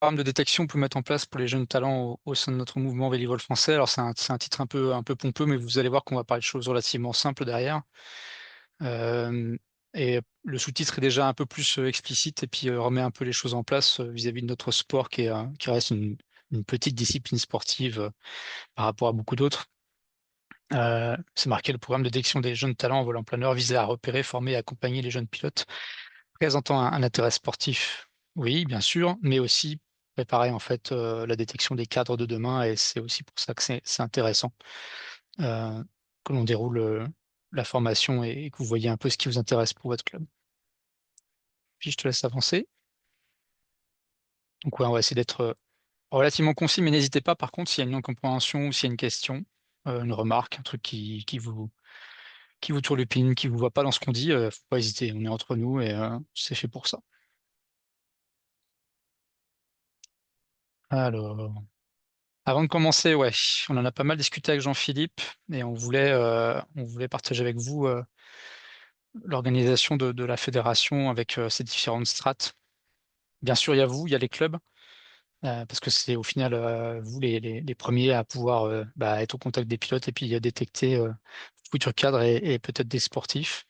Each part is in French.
Programme de détection pour mettre en place pour les jeunes talents au sein de notre mouvement Vélivol français. Alors c'est un titre un peu pompeux, mais vous allez voir qu'on va parler de choses relativement simples derrière. Hem et le sous-titre est déjà un peu plus, explicite et puis, remet un peu les choses en place, vis-à-vis de notre sport qui reste une petite discipline sportive, par rapport à beaucoup d'autres. C'est marqué: «Le programme de détection des jeunes talents en vol en planeur vise à repérer, former et accompagner les jeunes pilotes présentant un intérêt sportif». Oui, bien sûr, mais aussi préparer en fait, la détection des cadres de demain et c'est aussi pour ça que c'est intéressant, que l'on déroule, la formation et que vous voyez un peu ce qui vous intéresse pour votre club. Puis je te laisse avancer. Donc ouais, on va essayer d'être, relativement concis, mais n'hésitez pas par contre s'il y a une incompréhension ou s'il y a une question, une remarque, un truc qui vous turlupine, qui vous va pas dans ce qu'on dit, faut pas hésiter. On est entre nous et c'est fait pour ça. Alors, avant de commencer, ouais, on en a pas mal discuté avec Jean-Philippe et on voulait partager avec vous, l'organisation de la fédération avec, ses différentes strates. Bien sûr, il y a vous, il y a les clubs, parce que c'est au final, vous les 1ers à pouvoir, être au contact des pilotes et puis, détecter, futurs cadres et peut-être des sportifs.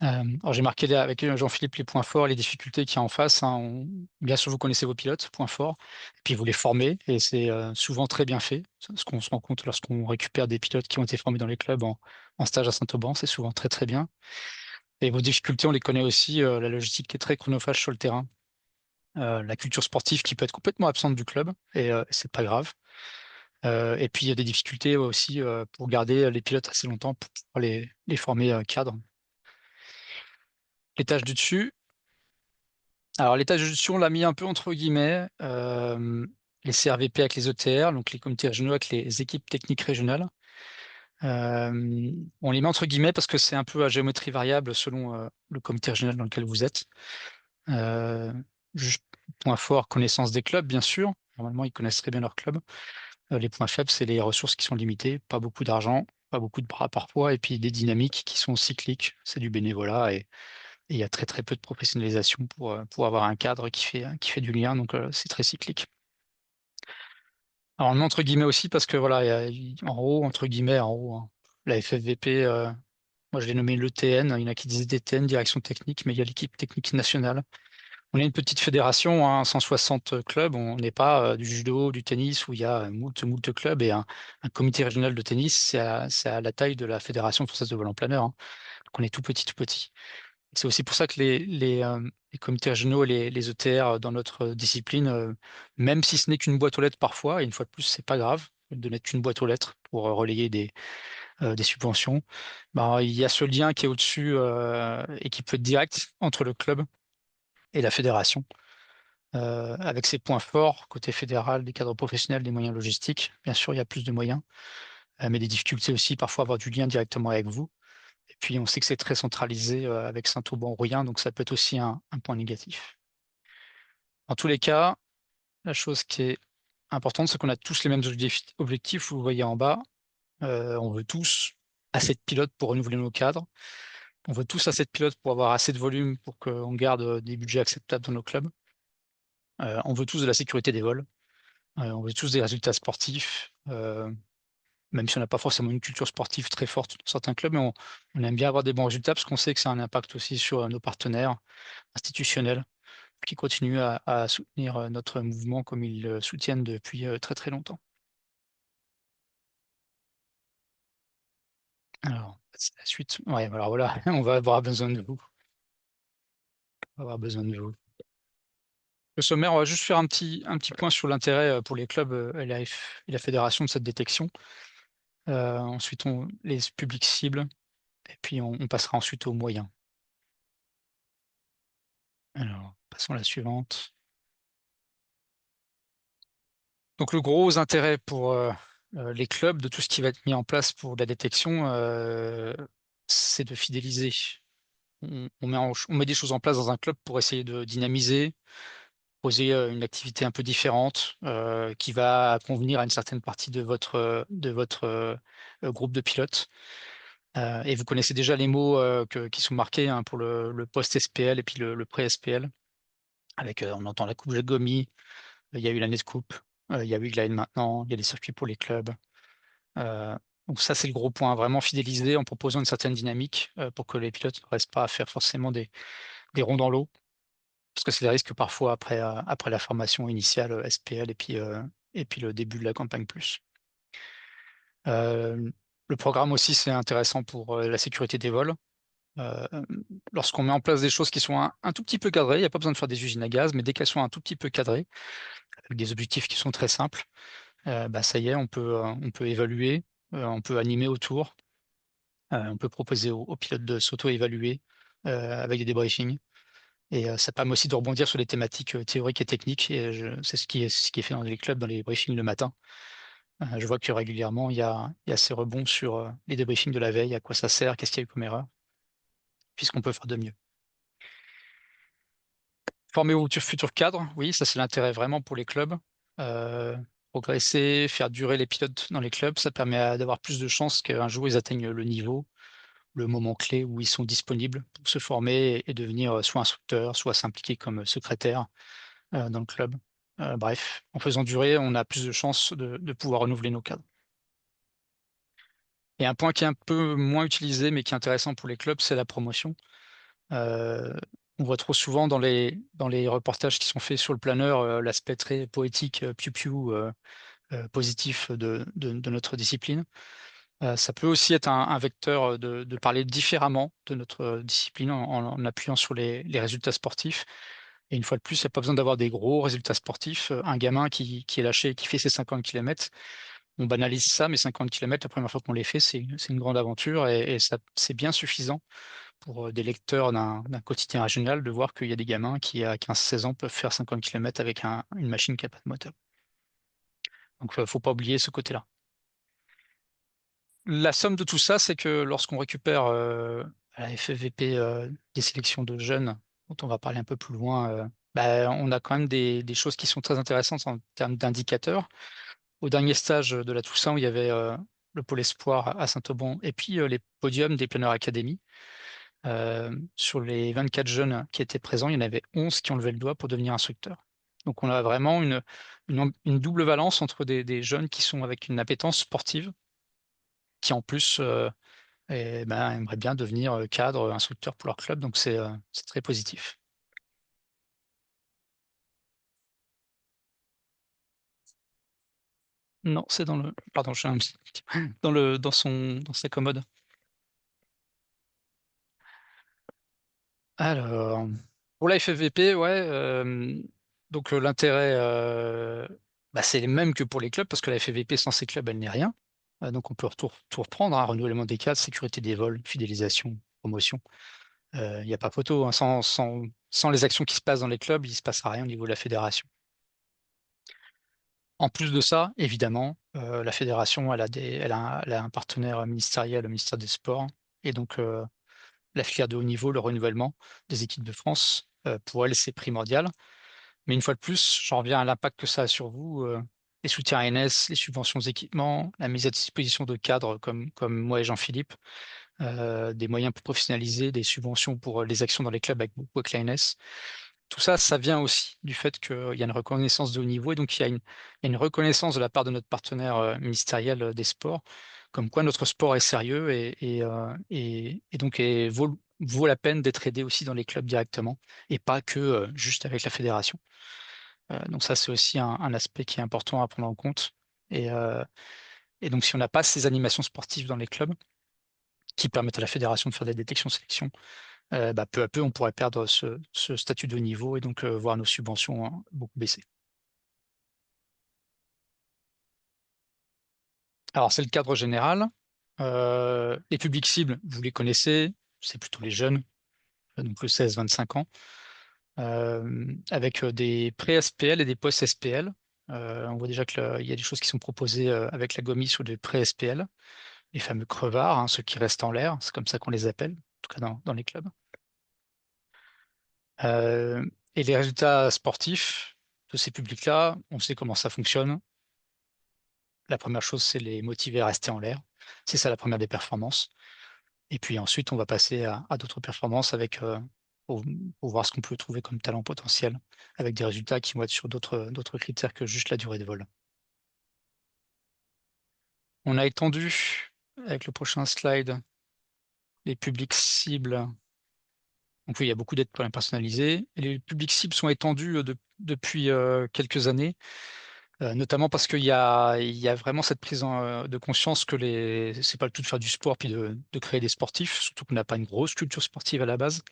Alors j'ai marqué là avec, Jean-Philippe les points forts, les difficultés qu'il y a en face, hein. Bien sûr, vous connaissez vos pilotes, points forts et puis vous les formez et c'est, souvent très bien fait. Ce qu'on se rend compte lorsqu'on récupère des pilotes qui ont été formés dans les clubs en stage à Saint-Auban, c'est souvent très, très bien et vos difficultés, on les connaît aussi, la logistique qui est très chronophage sur le terrain, la culture sportive qui peut être complètement absente du club et c'est pas grave, et puis il y a des difficultés aussi, pour garder les pilotes assez longtemps pour pouvoir les former, cadres. Les tâches du dessus. Alors les tâches de gestion, on l'a mis un peu entre guillemets, les CRVP avec les ETR, donc les comités régionaux avec les équipes techniques régionales. On les met entre guillemets parce que c'est un peu à géométrie variable selon, le comité régional dans lequel vous êtes. Heu, Juste point fort, connaissance des clubs bien sûr. Normalement, ils connaissent très bien leur club. Les points faibles, c'est les ressources qui sont limitées, pas beaucoup d'argent, pas beaucoup de bras parfois et puis des dynamiques qui sont cycliques. C'est du bénévolat et il y a très, très peu de professionnalisation pour avoir un cadre qui fait du lien, donc c'est très cyclique. Alors on met entre guillemets aussi parce que voilà, en haut, entre guillemets, en haut, hein, la FFVP, moi je l'ai nommé l'ETN, il y en a qui disent DTN, direction technique, mais il y a l'équipe technique nationale. On est une petite fédération, hein, 160 clubs, on n'est pas, du judo, du tennis où il y a moult clubs et un comité régional de tennis, c'est à la taille de la Fédération française de vol en planeur, hein. Donc on est tout petit, tout petit. C'est aussi pour ça que les comités régionaux et les ETR dans notre discipline, même si ce n'est qu'une boîte aux lettres parfois et une fois de plus, c'est pas grave de n'être qu'une boîte aux lettres pour, relayer des subventions. Ben, il y a ce lien qui est au-dessus, et qui peut être direct entre le club et la fédération, avec ses points forts côté fédéral, des cadres professionnels, des moyens logistiques. Bien sûr, il y a plus de moyens, mais des difficultés aussi parfois à avoir du lien directement avec vous. Et puis on sait que c'est très centralisé, avec Saint-Auban-Rouyen, donc ça peut être aussi un point négatif. Dans tous les cas, la chose qui est importante, c'est qu'on a tous les mêmes objectifs, vous le voyez en bas. On veut tous assez de pilotes pour renouveler nos cadres. On veut tous assez de pilotes pour avoir assez de volume pour qu'on garde, des budgets acceptables dans nos clubs. On veut tous de la sécurité des vols. On veut tous des résultats sportifs, même si on n'a pas forcément une culture sportive très forte dans certains clubs, mais on aime bien avoir des bons résultats parce qu'on sait que ça a un impact aussi sur, nos partenaires institutionnels qui continuent à soutenir, notre mouvement comme ils le soutiennent depuis, très, très longtemps. Alors, c'est la suite. Ouais, alors voilà, on va avoir besoin de vous. On va avoir besoin de vous. Le sommaire, on va juste faire un petit point sur l'intérêt, pour les clubs, et la fédération de cette détection. Ensuite on les publics cibles et puis on passera ensuite aux moyens. Alors, passons à la suivante. Donc le gros intérêt pour, les clubs de tout ce qui va être mis en place pour la détection, c'est de fidéliser. On met des choses en place dans un club pour essayer de dynamiser, poser, une activité un peu différente, qui va convenir à une certaine partie de votre groupe de pilotes. Et vous connaissez déjà les mots, qui sont marqués, hein, pour le post-SPL et puis le pré-SPL avec, on entend la couche de Gomi, Il y a eu l'année de coupe, il y a Wiglane maintenant, il y a des circuits pour les clubs. Donc ça, c'est le gros point, vraiment fidéliser en proposant une certaine dynamique pour que les pilotes ne restent pas à faire forcément des ronds dans l'eau, parce que c'est des risques parfois après la formation initiale SPL et puis le début de la campagne plus. Le programme aussi, c'est intéressant pour la sécurité des vols. Euh, Lorsqu'on met en place des choses qui sont un tout petit peu cadrées, il n'y a pas besoin de faire des usines à gaz, mais dès qu'elles sont un tout petit peu cadrées, avec des objectifs qui sont très simples, bah ça y est, on peut évaluer, on peut animer autour, on peut proposer aux pilotes de s'auto-évaluer avec des débriefings. Et ça permet aussi de rebondir sur les thématiques théoriques et techniques. Et c'est ce qui est fait dans les clubs, dans les briefings le matin. Je vois que régulièrement, il y a ces rebonds sur les débriefings de la veille, à quoi ça sert, qu'est-ce qu'il y a eu comme erreur, puisqu'on peut faire de mieux. Former au futur cadre, oui, ça c'est l'intérêt vraiment pour les clubs. Euh, Progresser, faire durer les pilotes dans les clubs, ça permet d'avoir plus de chances qu'un jour ils atteignent le niveau, le moment clé où ils sont disponibles pour se former et devenir soit instructeur, soit s'impliquer comme secrétaire dans le club. Bref, en faisant durer, on a plus de chances de pouvoir renouveler nos cadres. Et un point qui est un peu moins utilisé, mais qui est intéressant pour les clubs, c'est la promotion. Euh, on voit trop souvent dans les reportages qui sont faits sur le planeur l'aspect très poétique, piou-piou, positif de notre discipline. Ça peut aussi être un vecteur de parler différemment de notre discipline en appuyant sur les résultats sportifs. Et une fois de plus, il n'y a pas besoin d'avoir des gros résultats sportifs. Un gamin qui est lâché et qui fait ses 50 km, on banalise ça, mais 50 km, la première fois qu'on les fait, c'est une grande aventure et ça, c'est bien suffisant pour des lecteurs d'un quotidien régional de voir qu'il y a des gamins qui, à 15-16 ans, peuvent faire 50 km avec une machine qui n'a pas de moteur. Donc, il ne faut pas oublier ce côté-là. La somme de tout ça, c'est que lorsqu'on récupère à la FFVP des sélections de jeunes, dont on va parler un peu plus loin, bah, on a quand même des choses qui sont très intéressantes en termes d'indicateurs. Au dernier stage de la Toussaint, où il y avait le pôle espoir à Saint-Auban et puis les podiums des planeurs académie, sur les 24 jeunes qui étaient présents, il y en avait 11 qui ont levé le doigt pour devenir instructeurs. Donc on a vraiment une double valence entre des jeunes qui sont avec une appétence sportive, qui en plus aimeraient bien devenir cadre, instructeur pour leur club. Donc c'est très positif. Non, c'est dans le. Pardon, j'ai un petit. Dans sa commode. Alors, pour la FFVP, ouais. Donc l'intérêt, bah, c'est le même que pour les clubs, parce que la FFVP sans ces clubs, elle n'est rien. Donc on peut tout reprendre, hein, renouvellement des cadres, sécurité des vols, fidélisation, promotion. Il n'y a pas photo, hein, sans les actions qui se passent dans les clubs, il ne se passera rien au niveau de la fédération. En plus de ça, évidemment, la fédération, elle a un partenaire ministériel, le ministère des Sports, et donc la filière de haut niveau, le renouvellement des équipes de France, pour elle, c'est primordial. Mais une fois de plus, j'en reviens à l'impact que ça a sur vous. Les soutiens ANS, les subventions aux équipements, la mise à disposition de cadres comme moi et Jean-Philippe, des moyens pour professionnaliser, des subventions pour les actions dans les clubs avec beaucoup avec l'ANS. Tout ça, ça vient aussi du fait qu'il y a une reconnaissance de haut niveau et donc il y a une reconnaissance de la part de notre partenaire ministériel des sports, comme quoi notre sport est sérieux et donc vaut la peine d'être aidé aussi dans les clubs directement et pas que juste avec la fédération. Donc ça, c'est aussi un aspect qui est important à prendre en compte. Et, euh, et donc si on n'a pas ces animations sportives dans les clubs qui permettent à la fédération de faire des détections-sélections, bah, peu à peu, on pourrait perdre ce statut de haut niveau et donc voir nos subventions hein, beaucoup baisser. Alors, c'est le cadre général. Les publics cibles, vous les connaissez, c'est plutôt les jeunes, donc le 16-25 ans, avec des pré-SPL et des post-SPL. On voit déjà qu'il y a des choses qui sont proposées avec la GOMI sur des pré-SPL, les fameux crevards, hein, ceux qui restent en l'air, c'est comme ça qu'on les appelle, en tout cas dans les clubs. Euh, et les résultats sportifs de ces publics-là, on sait comment ça fonctionne. La première chose, c'est les motiver à rester en l'air. C'est ça la première des performances. Et puis ensuite, on va passer à d'autres performances avec pour voir ce qu'on peut trouver comme talent potentiel, avec des résultats qui vont être sur d'autres critères que juste la durée de vol. On a étendu, avec le prochain slide, les publics cibles. Donc oui, il y a beaucoup d'aides personnalisées. Et les publics cibles sont étendus depuis quelques années, notamment parce qu'il y a vraiment cette prise de conscience que c'est pas le tout de faire du sport puis de créer des sportifs, surtout qu'on n'a pas une grosse culture sportive à la base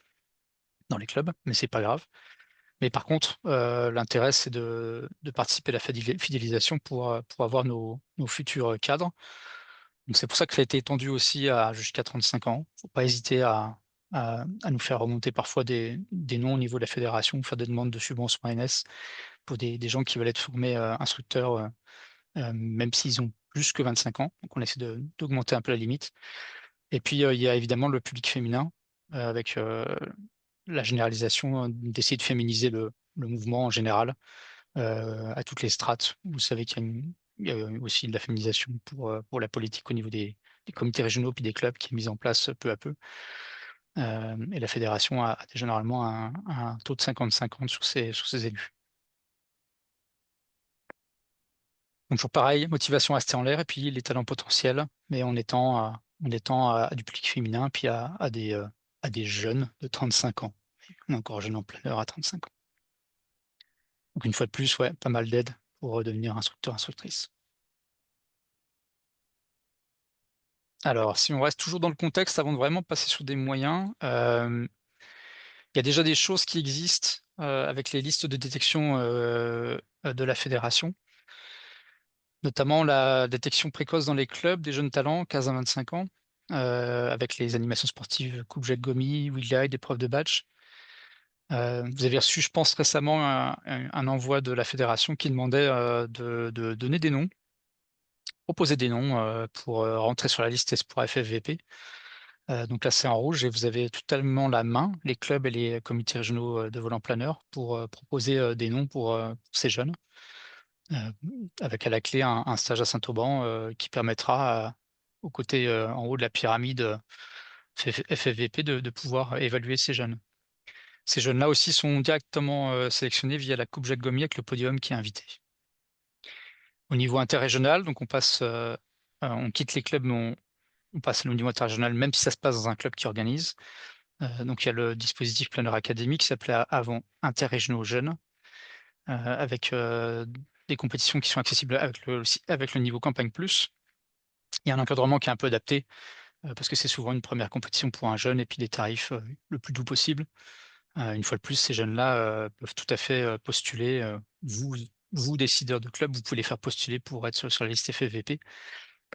dans les clubs, mais c'est pas grave. Mais par contre, l'intérêt, c'est de participer à la fidélisation pour avoir nos futurs cadres. Donc c'est pour ça que ça a été étendu aussi à jusqu'à 35 ans. Faut pas hésiter à nous faire remonter parfois des noms au niveau de la fédération, ou faire des demandes de subventions ANS pour des gens qui veulent être formés instructeurs, même s'ils ont plus que 25 ans. Donc on essaie d'augmenter un peu la limite. Et puis il y a évidemment le public féminin, avec la généralisation, d'essayer de féminiser le mouvement en général, à toutes les strates. Vous savez il y a aussi de la féminisation pour la politique au niveau des comités régionaux puis des clubs qui est mise en place peu à peu. Et la fédération a généralement un taux de 50-50 sur ses élus. Donc toujours pareil, motivation restée en l'air et puis les talents potentiels, mais en étant à du public féminin puis à des jeunes de 35 ans. On est encore jeune en plein heure à 35 ans. Donc une fois de plus, ouais, pas mal d'aides pour devenir instructeur, instructrice. Alors, si on reste toujours dans le contexte, avant de vraiment passer sur des moyens, il y a déjà des choses qui existent avec les listes de détection de la fédération, notamment la détection précoce dans les clubs des jeunes talents, 15 à 25 ans, avec les animations sportives Coupe Jacques Gomy, Wheelguide, épreuve de badge. Vous avez reçu, je pense, récemment un envoi de la fédération qui demandait de donner des noms, proposer des noms pour rentrer sur la liste Espoir FFVP. Donc là, c'est en rouge et vous avez totalement la main, les clubs et les comités régionaux de volant planeur, pour proposer des noms pour ces jeunes, euh, avec à la clé un stage à Saint-Auban qui permettra au côté en haut de la pyramide FFVP de pouvoir évaluer ces jeunes. Ces jeunes-là aussi sont directement sélectionnés via la Coupe Jacques Gomy avec le podium qui est invité. Au niveau interrégional, donc on quitte les clubs, mais on passe au niveau interrégional, même si ça se passe dans un club qui organise. Donc il y a le dispositif planeur académique qui s'appelait avant Interrégionaux Jeunes, avec des compétitions qui sont accessibles avec le niveau Campagne Plus. Il y a un encadrement qui est un peu adapté, parce que c'est souvent une première compétition pour un jeune et puis des tarifs le plus doux possible. Une fois de plus, ces jeunes-là peuvent tout à fait postuler. Vous, décideurs de club, vous pouvez les faire postuler pour être sur la liste FFVP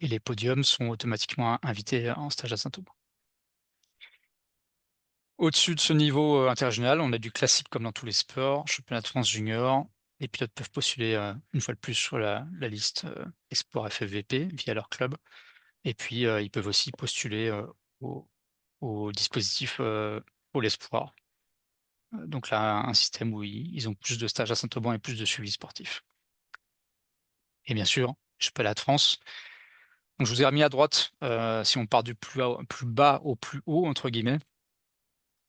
et les podiums sont automatiquement invités en stage à Saint-Auban. Au-dessus de ce niveau interrégional, on a du classique comme dans tous les sports, championnat de France junior. Les pilotes peuvent postuler une fois de plus sur la liste Espoir FFVP via leur club. Et puis, ils peuvent aussi postuler au dispositif Pôle Espoir. Donc là, un système où ils ont plus de stages à Saint-Auban et plus de suivi sportif. Et bien sûr, championnat de France. Donc je vous ai remis à droite, si on part du plus bas au plus haut, entre guillemets,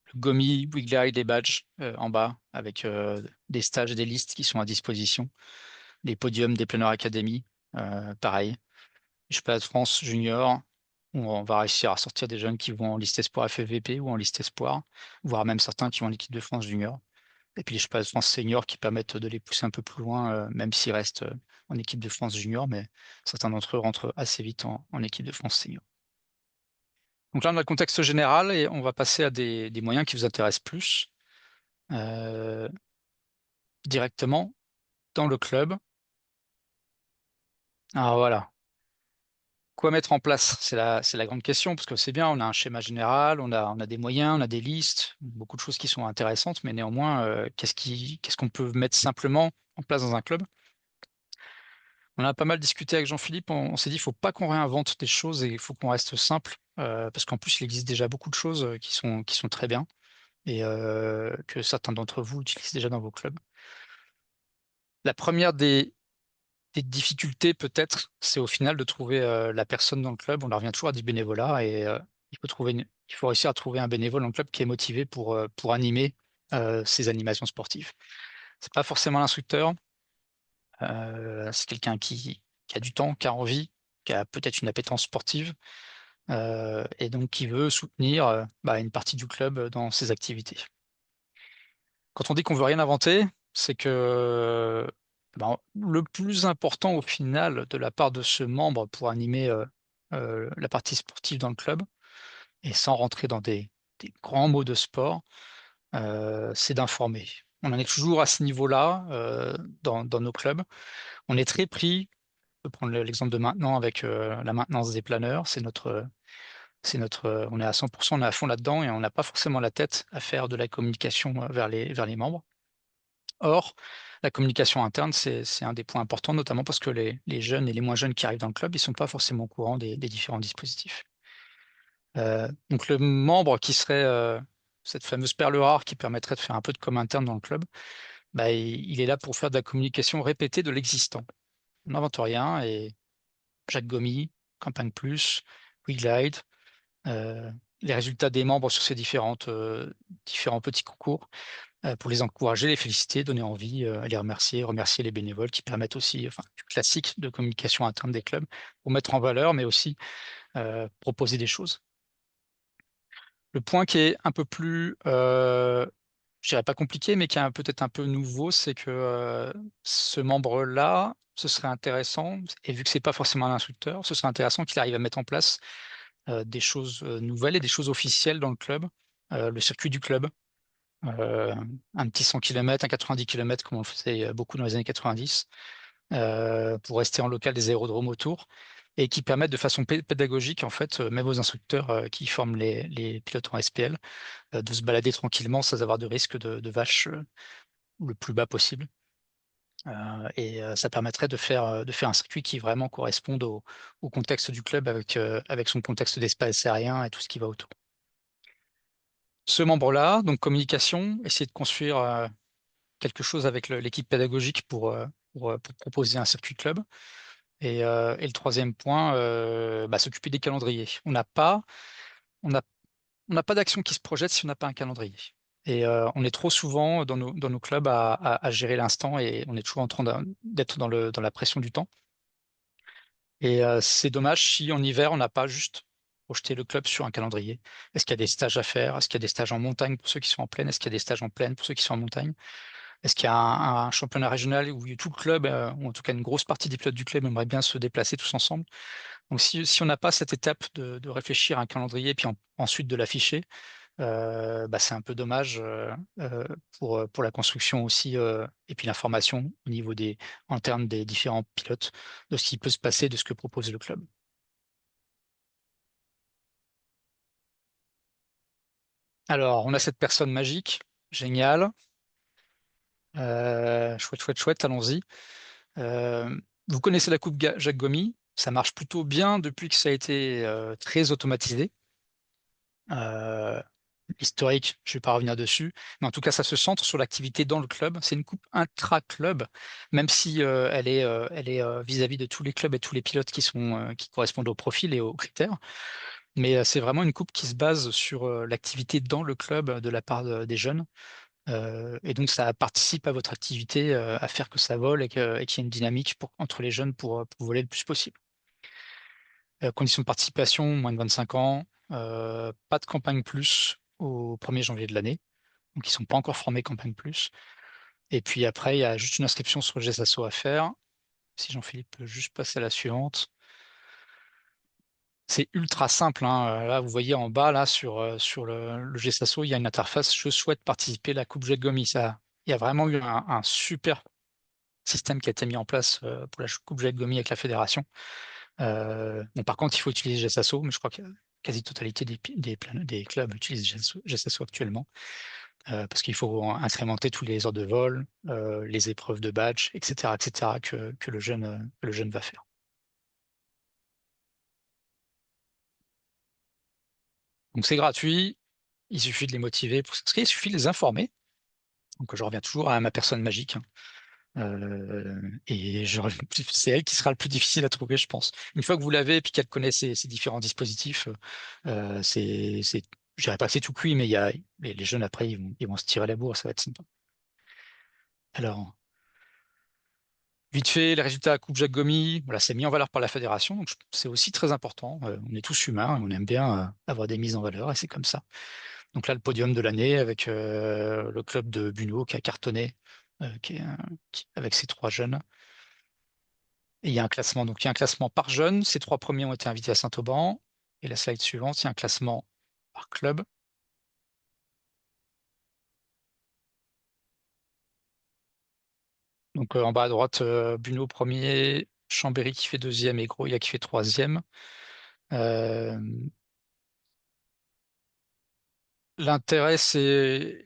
le Gomi, Wigley, des badges en bas, avec des stages et des listes qui sont à disposition. Les podiums des Planeurs Academy, pareil. Championnat de France junior, où on va réussir à sortir des jeunes qui vont en liste espoir FFVP ou en liste espoir, voire même certains qui vont en équipe de France junior. Et puis les championnats de France senior qui permettent de les pousser un peu plus loin, même s'ils restent en équipe de France junior, mais certains d'entre eux rentrent assez vite en équipe de France senior. Donc là, on a le contexte général et on va passer à des moyens qui vous intéressent plus euh, directement dans le club. Alors voilà, quoi mettre en place? C'est la grande question, parce que c'est bien, on a un schéma général, on a des moyens, on a des listes, beaucoup de choses qui sont intéressantes, mais néanmoins, qu'est-ce qu'on peut mettre simplement en place dans un club? On a pas mal discuté avec Jean-Philippe, on s'est dit, il ne faut pas qu'on réinvente des choses et il faut qu'on reste simple, parce qu'en plus, il existe déjà beaucoup de choses qui sont très bien et que certains d'entre vous utilisent déjà dans vos clubs. La première des difficultés, peut-être, c'est au final de trouver la personne dans le club. On en revient toujours à du bénévolat et il faut réussir à trouver un bénévole dans le club qui est motivé pour animer ces animations sportives. C'est pas forcément l'instructeur, c'est quelqu'un qui a du temps, qui a envie, qui a peut-être une appétence sportive, et donc qui veut soutenir une partie du club dans ses activités. Quand on dit qu'on veut rien inventer, c'est que le plus important au final de la part de ce membre pour animer la partie sportive dans le club, et sans rentrer dans des grands mots de sport, c'est d'informer. On en est toujours à ce niveau-là dans nos clubs. On est très pris, je peux prendre l'exemple de maintenant avec la maintenance des planeurs, on est à 100%, on est à fond là-dedans et on n'a pas forcément la tête à faire de la communication vers les membres. Or, la communication interne, c'est un des points importants, notamment parce que les jeunes et les moins jeunes qui arrivent dans le club, ils sont pas forcément au courant des différents dispositifs. Donc le membre qui serait cette fameuse perle rare qui permettrait de faire un peu de com interne dans le club, il est là pour faire de la communication répétée de l'existant. On n'invente rien et Jacques Gomy, Campagne Plus, WeGlide, les résultats des membres sur ces différents petits concours, pour les encourager, les féliciter, donner envie, les remercier les bénévoles qui permettent aussi, enfin, du classique de communication interne des clubs pour mettre en valeur, mais aussi proposer des choses. Le point qui est un peu plus, je dirais pas compliqué, mais qui est peut-être un peu nouveau, c'est que ce membre-là, ce serait intéressant, et vu que c'est pas forcément un instructeur, ce serait intéressant qu'il arrive à mettre en place des choses nouvelles et des choses officielles dans le club, le circuit du club, euh, un petit 100 km, un 90 km, comme on le faisait beaucoup dans les années 90, pour rester en local des aérodromes autour, et qui permettent de façon pédagogique, en fait, même aux instructeurs qui forment les pilotes en SPL, de se balader tranquillement sans avoir de risque de vache le plus bas possible. Et ça permettrait de faire un circuit qui vraiment corresponde au contexte du club avec son contexte d'espace aérien et tout ce qui va autour. Ce membre-là, donc communication, essayer de construire quelque chose avec l'équipe pédagogique pour proposer un circuit club. Et le troisième point, s'occuper des calendriers. On n'a on n'a pas d'action qui se projette si on n'a pas un calendrier. Et on est trop souvent dans nos clubs à gérer l'instant et on est toujours en train d'être dans la pression du temps. Et c'est dommage si en hiver, on n'a pas juste projeté le club sur un calendrier. Est-ce qu'il y a des stages à faire? Est-ce qu'il y a des stages en montagne pour ceux qui sont en plaine? Est-ce qu'il y a des stages en plaine pour ceux qui sont en montagne? Est-ce qu'il y a un championnat régional où tout le club, ou en tout cas une grosse partie des pilotes du club aimerait bien se déplacer tous ensemble? Donc si on n'a pas cette étape de réfléchir à un calendrier puis ensuite de l'afficher, c'est un peu dommage pour la construction aussi et puis l'information au niveau en termes des différents pilotes de ce qui peut se passer, de ce que propose le club. Alors, on a cette personne magique, géniale, chouette, chouette, chouette, allons-y. Euh, Vous connaissez la coupe Jacques Gomy, ça marche plutôt bien depuis que ça a été très automatisé. Euh, Historique, je ne vais pas revenir dessus, mais en tout cas, ça se centre sur l'activité dans le club. C'est une coupe intra-club, même si elle est vis-à-vis de tous les clubs et tous les pilotes qui correspondent au profil et aux critères. Mais c'est vraiment une coupe qui se base sur l'activité dans le club de la part des jeunes. Et donc, ça participe à votre activité, à faire que ça vole et qu'il y ait une dynamique entre les jeunes pour voler le plus possible. Conditions de participation, moins de 25 ans, pas de campagne plus au 1er janvier de l'année. Donc, ils ne sont pas encore formés campagne plus. Et puis après, il y a juste une inscription sur le GSASO à faire. Si Jean-Philippe peut juste passer à la suivante. C'est ultra simple, hein. Là, vous voyez en bas, là, sur le GSASO, il y a une interface. Je souhaite participer à la Coupe Jet Gomi. Ça, il y a vraiment eu un super système qui a été mis en place pour la Coupe Jet Gomi avec la fédération. Bon, par contre, il faut utiliser GSASO, mais je crois que la quasi-totalité des clubs utilisent GSASO actuellement, parce qu'il faut incrémenter tous les heures de vol, les épreuves de badge, etc., que le jeune va faire. Donc c'est gratuit, il suffit de les motiver pour s'inscrire, il suffit de les informer. Donc je reviens toujours à ma personne magique, hein. Et c'est elle qui sera le plus difficile à trouver, je pense. Une fois que vous l'avez et puis qu'elle connaît ses différents dispositifs, je dirais pas que c'est tout cuit, mais les jeunes après, ils vont se tirer la bourre, ça va être sympa. Alors, vite fait, les résultats à Coupe Jacques Gomy, voilà, c'est mis en valeur par la fédération, donc c'est aussi très important. On est tous humains, on aime bien avoir des mises en valeur, et c'est comme ça. Donc là, le podium de l'année avec le club de Buneau qui a cartonné, avec ses trois jeunes. Et il y a un classement. Donc il y a un classement par jeune. Ces trois premiers ont été invités à Saint-Auban. Et la slide suivante, il y a un classement par club. Donc en bas à droite, Buneau premier, Chambéry qui fait deuxième et Gros qui fait troisième. Euh, L'intérêt, c'est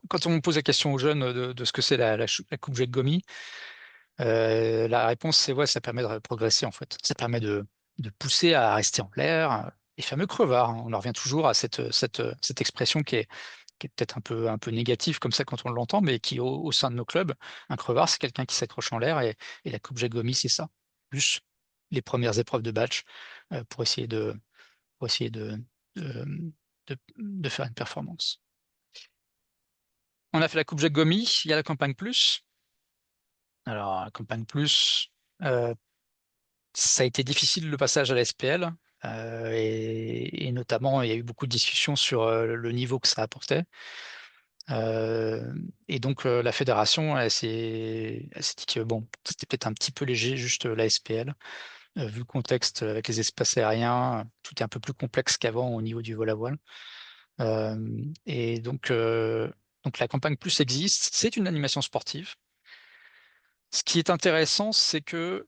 quand on pose la question aux jeunes de ce que c'est la Coupe Jacques Gomy, la réponse c'est ouais, ça permet de progresser en fait. Ça permet de pousser à rester en l'air. Les fameux crevards, hein. On en revient toujours à cette expression qui est peut-être un peu négative comme ça quand on l'entend, mais qui au sein de nos clubs, un crevard, c'est quelqu'un qui s'accroche en l'air et la Coupe Jacques Gomy, c'est ça. Plus les premières épreuves de batch pour essayer de, de faire une performance. On a fait la Coupe Jacques Gomy, il y a la Campagne Plus. Alors, la Campagne Plus, euh, ça a été difficile le passage à la SPL. Et notamment, il y a eu beaucoup de discussions sur le niveau que ça apportait. Et donc la fédération, elle s'est dit que bon, c'était peut-être un petit peu léger, juste la SPL, vu le contexte avec les espaces aériens, tout est un peu plus complexe qu'avant au niveau du vol à voile. Et donc la campagne plus existe, c'est une animation sportive. Ce qui est intéressant, c'est que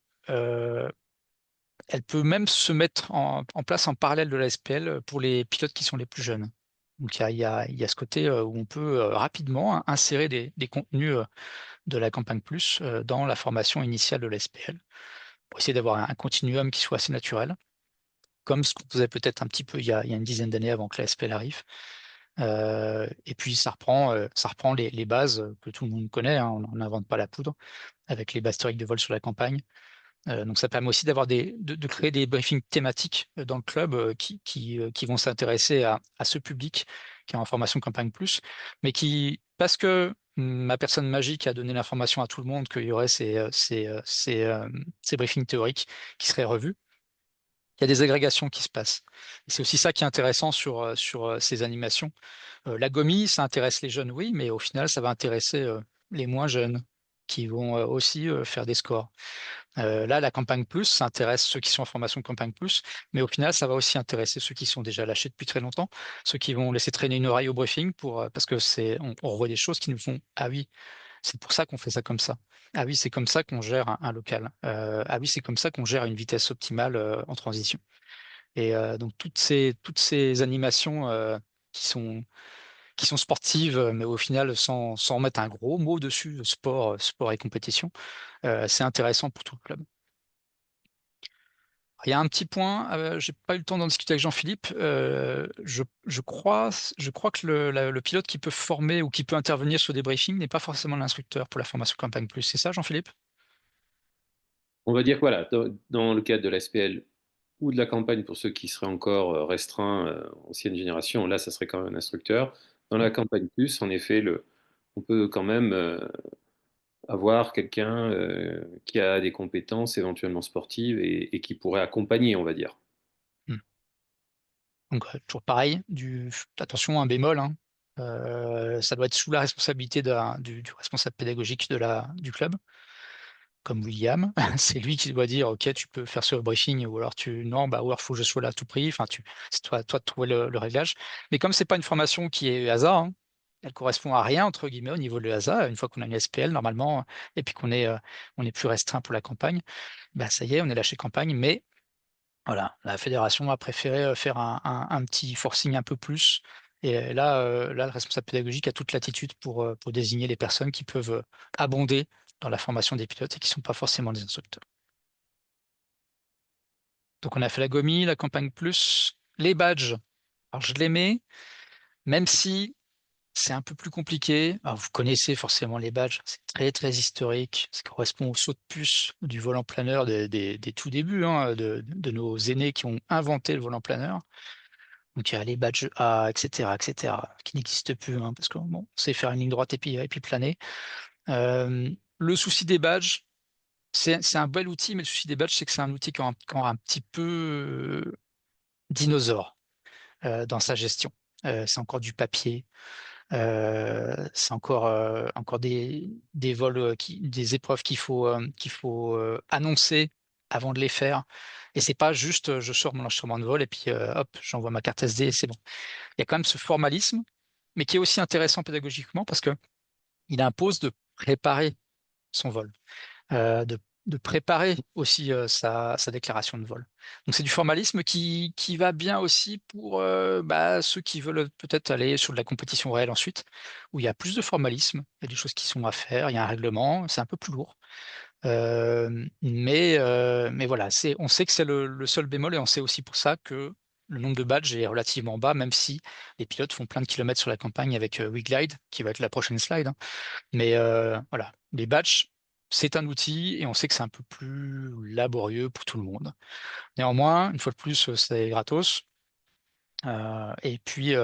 elle peut même se mettre en place en parallèle de la SPL pour les pilotes qui sont les plus jeunes. Donc il y a ce côté où on peut rapidement insérer des contenus de la campagne plus dans la formation initiale de la SPL pour essayer d'avoir un continuum qui soit assez naturel, comme ce qu'on faisait peut-être un petit peu il y a une dizaine d'années avant que la SPL arrive. Et puis ça reprend les bases que tout le monde connaît, hein, on n'invente pas la poudre, avec les bases théoriques de vol sur la campagne. Donc ça permet aussi de créer des briefings thématiques dans le club qui vont s'intéresser à ce public qui est en formation Campagne Plus, mais parce que ma personne magique a donné l'information à tout le monde qu'il y aurait ces briefings théoriques qui seraient revus, il y a des agrégations qui se passent. Et c'est aussi ça qui est intéressant sur ces animations. La GOMI, ça intéresse les jeunes, oui, mais au final, ça va intéresser les moins jeunes qui vont aussi faire des scores. Là, la Campagne Plus, ça intéresse ceux qui sont en formation Campagne Plus, mais au final, ça va aussi intéresser ceux qui sont déjà lâchés depuis très longtemps, ceux qui vont laisser traîner une oreille au briefing parce que on revoit des choses qui nous font ah oui, c'est pour ça qu'on fait ça comme ça. Ah oui, c'est comme ça qu'on gère un local. Ah oui, c'est comme ça qu'on gère une vitesse optimale en transition. Et donc toutes ces animations qui sont sportives, mais au final sans mettre un gros mot dessus, sport et compétition, c'est intéressant pour tout le club. Il y a un petit point, j'ai pas eu le temps d'en discuter avec Jean-Philippe. Je crois que le pilote qui peut former ou qui peut intervenir sur des briefings n'est pas forcément l'instructeur pour la formation Campagne Plus. C'est ça, Jean-Philippe? On va dire que voilà, dans le cadre de la SPL ou de la campagne pour ceux qui seraient encore restreints, ancienne génération, là, ça serait quand même un instructeur. Dans Mm. la campagne plus, en effet, on peut quand même avoir quelqu'un qui a des compétences éventuellement sportives et qui pourrait accompagner, on va dire. Mm. Donc, toujours pareil, attention, un bémol, hein. Ça doit être sous la responsabilité du responsable pédagogique du club, comme William. C'est lui qui doit dire, OK, tu peux faire ce briefing, ou alors non, bah, ou alors faut que je sois là à tout prix. Enfin, c'est toi de trouver le réglage. Mais comme c'est pas une formation qui est hasard, hein, elle correspond à rien, entre guillemets, au niveau de hasard. Une fois qu'on a une SPL, normalement, et puis on est plus restreint pour la campagne, bah, ça y est, on est lâché campagne, mais voilà, la fédération a préféré faire un petit forcing un peu plus. Et là, le responsable pédagogique a toute latitude pour désigner les personnes qui peuvent abonder dans la formation des pilotes et qui ne sont pas forcément des instructeurs. Donc on a fait la GOMI, la campagne plus, les badges. Alors je les mets, même si c'est un peu plus compliqué. Alors, vous connaissez forcément les badges, c'est très, très historique. Ça correspond au saut de puce du volant planeur des tout débuts, hein, de nos aînés qui ont inventé le volant planeur. Donc, il y a les badges A, et cetera, qui n'existent plus, hein, parce que bon, on sait faire une ligne droite et puis planer. Le souci des badges, c'est un bel outil, mais le souci des badges, c'est que c'est un outil qui a un petit peu dinosaure dans sa gestion. C'est encore du papier. C'est encore des vols, des épreuves qu'il faut annoncer avant de les faire. Et c'est pas juste je sors mon instrument de vol et puis hop, j'envoie ma carte SD et c'est bon. Il y a quand même ce formalisme, mais qui est aussi intéressant pédagogiquement parce que il impose de préparer son vol, de préparer aussi sa déclaration de vol. Donc c'est du formalisme qui va bien aussi pour ceux qui veulent peut-être aller sur de la compétition réelle ensuite, où il y a plus de formalisme, il y a des choses qui sont à faire, il y a un règlement, c'est un peu plus lourd. Mais voilà, on sait que c'est le seul bémol et on sait aussi pour ça que le nombre de badges est relativement bas, même si les pilotes font plein de kilomètres sur la campagne avec WeGlide, qui va être la prochaine slide, hein. Mais voilà, les batchs, c'est un outil et on sait que c'est un peu plus laborieux pour tout le monde. Néanmoins, une fois de plus, c'est gratos. Et puis,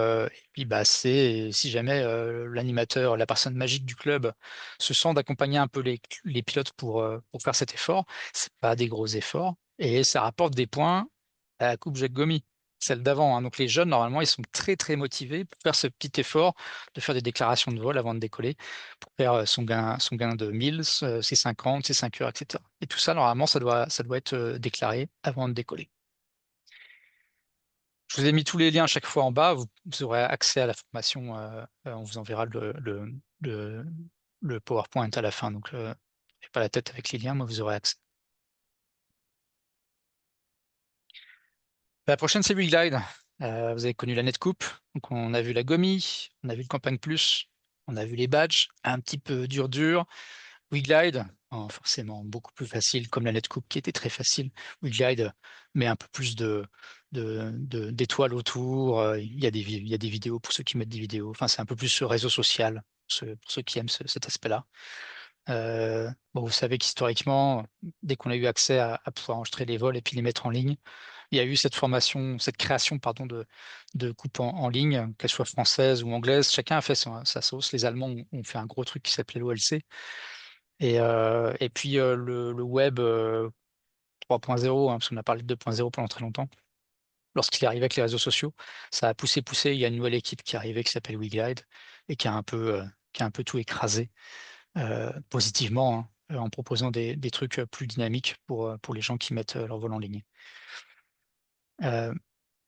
si jamais l'animateur, la personne magique du club se sent d'accompagner un peu les pilotes pour faire cet effort, c'est pas des gros efforts et ça rapporte des points à la Coupe Jacques Gomy, celle d'avant, hein. Donc les jeunes, normalement, ils sont très très motivés pour faire ce petit effort de faire des déclarations de vol avant de décoller, pour faire son gain de 1000, ses 50, ses 5 heures, etc. Et tout ça, normalement, ça doit être déclaré avant de décoller. Je vous ai mis tous les liens à chaque fois en bas. Vous aurez accès à la formation. On vous enverra le, le PowerPoint à la fin. Donc, n'ayez pas la tête avec les liens, moi, vous aurez accès. La prochaine, c'est WeGlide. Vous avez connu la Netcoupe. Donc, on a vu la Gomi, on a vu le Campagne Plus, on a vu les badges, un petit peu dur. WeGlide, forcément beaucoup plus facile, comme la Netcoupe qui était très facile. WeGlide met un peu plus d'étoiles autour. Il y a des vidéos pour ceux qui mettent des vidéos. Enfin, c'est un peu plus ce réseau social, pour ceux qui aiment cet aspect-là. Bon, vous savez qu'historiquement, dès qu'on a eu accès à pouvoir enregistrer les vols et puis les mettre en ligne, il y a eu cette création, pardon, de coupes en ligne, qu'elles soient françaises ou anglaises. Chacun a fait sa sauce. Les Allemands ont fait un gros truc qui s'appelait l'OLC. Et puis le web 3.0, hein, parce qu'on a parlé de 2.0 pendant très longtemps, lorsqu'il est arrivé avec les réseaux sociaux, ça a poussé. Il y a une nouvelle équipe qui est arrivée qui s'appelle WeGlide et qui a un peu tout écrasé positivement, hein, en proposant des trucs plus dynamiques pour les gens qui mettent leur vol en ligne. Euh,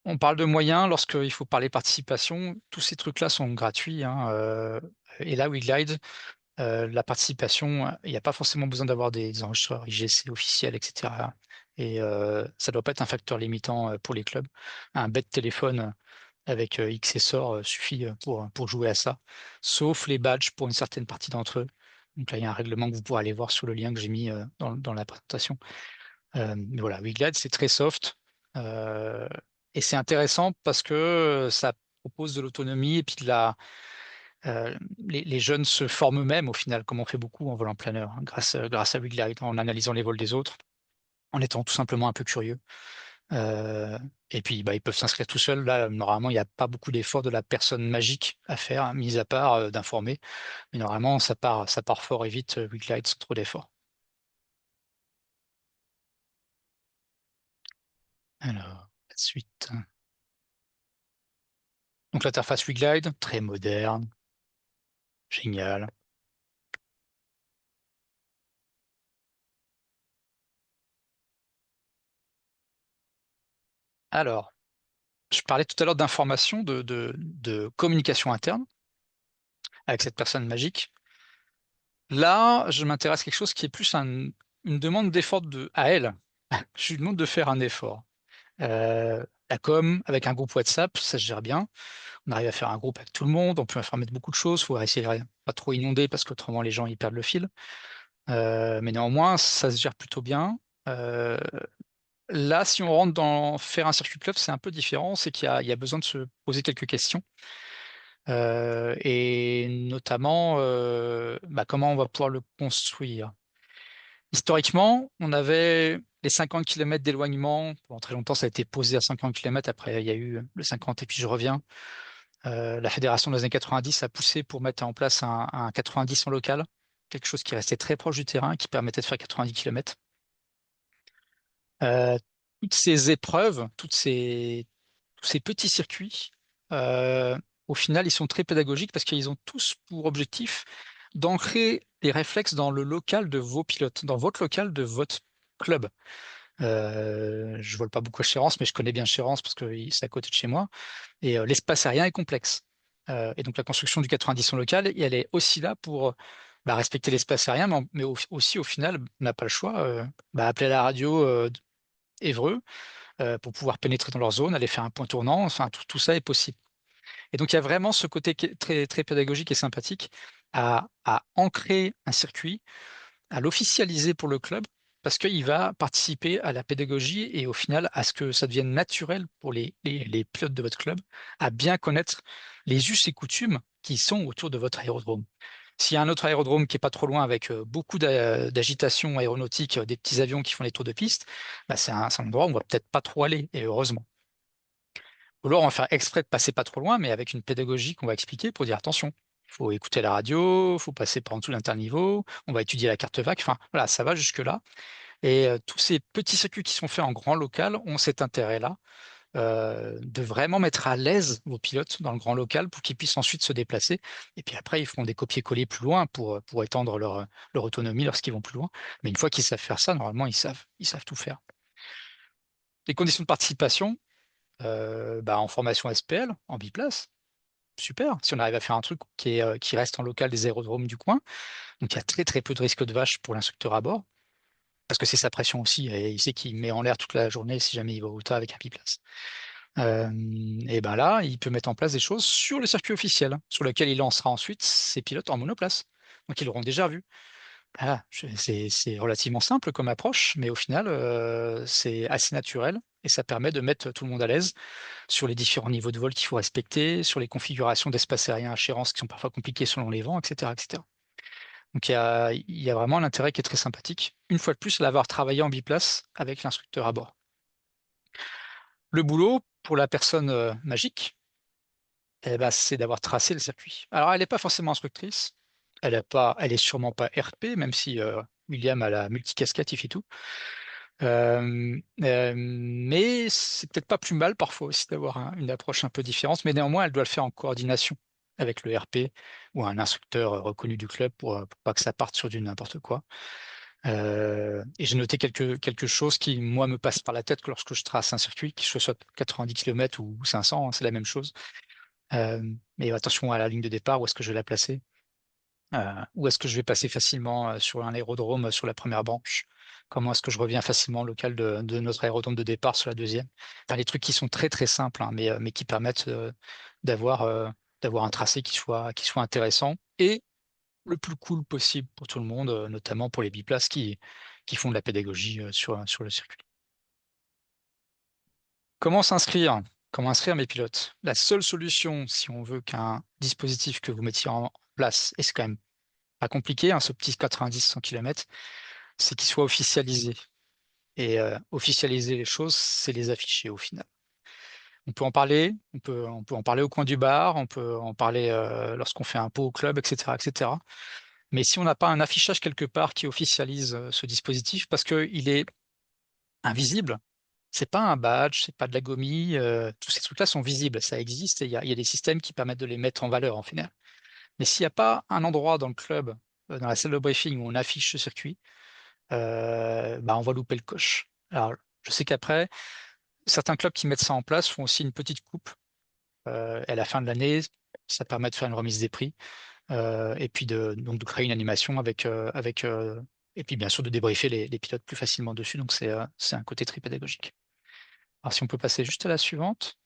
on parle de moyens lorsqu'il faut parler participation. Tous ces trucs-là sont gratuits, hein, et là, WeGlide, la participation, il n'y a pas forcément besoin d'avoir des enregistreurs IGC officiels, etc. Et ça ne doit pas être un facteur limitant pour les clubs. Un bête téléphone avec XSOR suffit pour jouer à ça, sauf les badges pour une certaine partie d'entre eux. Donc là, il y a un règlement que vous pourrez aller voir sur le lien que j'ai mis dans la présentation. Mais voilà, WeGlide, c'est très soft. euh, et c'est intéressant parce que ça propose de l'autonomie et puis les jeunes se forment eux-mêmes au final, comme on fait beaucoup en volant planeur, hein, grâce à WeGlide, en analysant les vols des autres, en étant tout simplement un peu curieux. Euh, et puis, ils peuvent s'inscrire tout seuls. Là, normalement, il n'y a pas beaucoup d'efforts de la personne magique à faire, hein, mis à part d'informer. Mais normalement, ça part fort et vite, WeGlide, sans trop d'efforts. Alors, la suite. Donc, l'interface WeGlide, très moderne, génial. Alors, je parlais tout à l'heure d'information, de communication interne avec cette personne magique. Là, je m'intéresse à quelque chose qui est plus une demande d'effort à elle. Je lui demande de faire un effort. La com, avec un groupe WhatsApp, ça se gère bien. On arrive à faire un groupe avec tout le monde, on peut faire mettre beaucoup de choses, il faut essayer de pas trop inonder parce qu'autrement les gens ils perdent le fil. Mais néanmoins, ça se gère plutôt bien. Euh, Là, si on rentre dans faire un circuit club, c'est un peu différent, c'est qu'il y a besoin de se poser quelques questions. et notamment comment on va pouvoir le construire. Historiquement, on avait les 50 km d'éloignement. Pendant très longtemps, ça a été posé à 50 km. Après, il y a eu le 50 et puis je reviens. La fédération dans les années 90 a poussé pour mettre en place un 90 en local, quelque chose qui restait très proche du terrain, qui permettait de faire 90 km. Toutes ces épreuves, tous ces petits circuits, au final, ils sont très pédagogiques parce qu'ils ont tous pour objectif d'ancrer les réflexes dans le local de vos pilotes, dans votre local de votre club. Je vole pas beaucoup à Chérances, mais je connais bien Chérances parce que c'est à côté de chez moi. Et l'espace aérien est complexe. Et donc la construction du 90 en local, et elle est aussi là pour respecter l'espace aérien, mais aussi au final, on n'a pas le choix. Appeler à la radio Évreux pour pouvoir pénétrer dans leur zone, aller faire un point tournant. Enfin, tout ça est possible. Et donc il y a vraiment ce côté qui est très, très pédagogique et sympathique à ancrer un circuit, à l'officialiser pour le club, parce qu'il va participer à la pédagogie et au final à ce que ça devienne naturel pour les pilotes de votre club, à bien connaître les us et coutumes qui sont autour de votre aérodrome. S'il y a un autre aérodrome qui est pas trop loin avec beaucoup d'agitation aéronautique, des petits avions qui font les tours de piste, c'est un endroit où on va peut-être pas trop aller, et heureusement. Ou alors on va faire exprès de passer pas trop loin, mais avec une pédagogie qu'on va expliquer pour dire attention, il faut écouter la radio, il faut passer par en dessous de l'interniveau, on va étudier la carte VAC, enfin voilà, ça va jusque-là. Et tous ces petits circuits qui sont faits en grand local ont cet intérêt-là, de vraiment mettre à l'aise vos pilotes dans le grand local pour qu'ils puissent ensuite se déplacer. Et puis après, ils feront des copier-coller plus loin pour étendre leur autonomie lorsqu'ils vont plus loin. Mais une fois qu'ils savent faire ça, normalement, ils savent tout faire. Les conditions de participation, en formation SPL, en biplace, super. Si on arrive à faire un truc qui reste en local des aérodromes du coin, donc il y a très très peu de risque de vache pour l'instructeur à bord, parce que c'est sa pression aussi, et il sait qu'il met en l'air toute la journée si jamais il va au tas avec un biplace. Et ben là, il peut mettre en place des choses sur le circuit officiel, sur lequel il lancera ensuite ses pilotes en monoplace. Donc ils l'auront déjà vu. Voilà, c'est relativement simple comme approche, mais au final, c'est assez naturel et ça permet de mettre tout le monde à l'aise sur les différents niveaux de vol qu'il faut respecter, sur les configurations d'espace aérien à Chérances qui sont parfois compliquées selon les vents, etc., etc. Donc il y a vraiment un intérêt qui est très sympathique. Une fois de plus, à l'avoir travaillé en biplace avec l'instructeur à bord. Le boulot pour la personne magique, c'est d'avoir tracé le circuit. Alors, elle n'est pas forcément instructrice. Elle est sûrement pas RP, même si William a la multicasquette, il fait tout. Mais c'est peut-être pas plus mal parfois aussi d'avoir une approche un peu différente. Mais néanmoins, elle doit le faire en coordination avec le RP ou un instructeur reconnu du club pour pas que ça parte sur du n'importe quoi. Et j'ai noté quelque chose qui, moi, me passe par la tête que lorsque je trace un circuit, que ce soit 90 km ou 500, hein, c'est la même chose. Mais attention à la ligne de départ, où est-ce que je vais la placer? Où est-ce que je vais passer facilement sur un aérodrome sur la première branche? Comment est-ce que je reviens facilement au local de notre aérodrome de départ sur la deuxième? Enfin, les trucs qui sont très très simples, hein, mais qui permettent d'avoir d'avoir un tracé qui soit intéressant et le plus cool possible pour tout le monde, notamment pour les biplaces qui font de la pédagogie sur le circuit. Comment s'inscrire? Comment inscrire mes pilotes? La seule solution, si on veut qu'un dispositif que vous mettiez en place, et c'est quand même pas compliqué, hein, ce petit 90-100 km, c'est qu'il soit officialisé. Et officialiser les choses, c'est les afficher au final. On peut en parler, on peut en parler au coin du bar, on peut en parler lorsqu'on fait un pot au club, etc., etc. Mais si on n'a pas un affichage quelque part qui officialise ce dispositif, parce qu'il est invisible, c'est pas un badge, c'est pas de la gomie, tous ces trucs-là sont visibles, ça existe et il y a des systèmes qui permettent de les mettre en valeur en final. Mais s'il n'y a pas un endroit dans le club, dans la salle de briefing où on affiche ce circuit, on va louper le coche. Alors, je sais qu'après, certains clubs qui mettent ça en place font aussi une petite coupe. Et à la fin de l'année, ça permet de faire une remise des prix et puis donc de créer une animation et puis bien sûr de débriefer les pilotes plus facilement dessus. Donc c'est un côté très pédagogique. Alors si on peut passer juste à la suivante.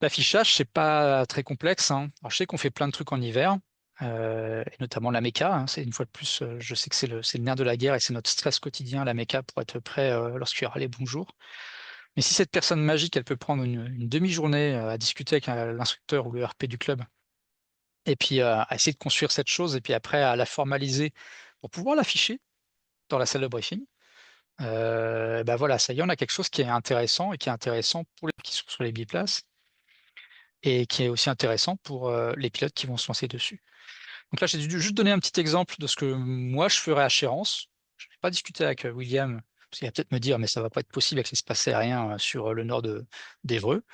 L'affichage, c'est pas très complexe, hein. Alors, je sais qu'on fait plein de trucs en hiver, et notamment la méca, hein. C'est une fois de plus, je sais que c'est le nerf de la guerre et c'est notre stress quotidien, la méca, pour être prêt lorsqu'il y aura les bons jours. Mais si cette personne magique, elle peut prendre une demi-journée à discuter avec l'instructeur ou le RP du club, et puis à essayer de construire cette chose, et puis après à la formaliser pour pouvoir l'afficher dans la salle de briefing, bah voilà, ça y est, on a quelque chose qui est intéressant et qui est intéressant pour les qui sont sur les biplaces et qui est aussi intéressant pour les pilotes qui vont se lancer dessus. Donc là, j'ai dû juste donner un petit exemple de ce que moi je ferais à Chérances. Je n'ai pas discuté avec William, parce qu'il va peut-être me dire, mais ça va pas être possible avec l'espace aérien sur le nord d'Évreux.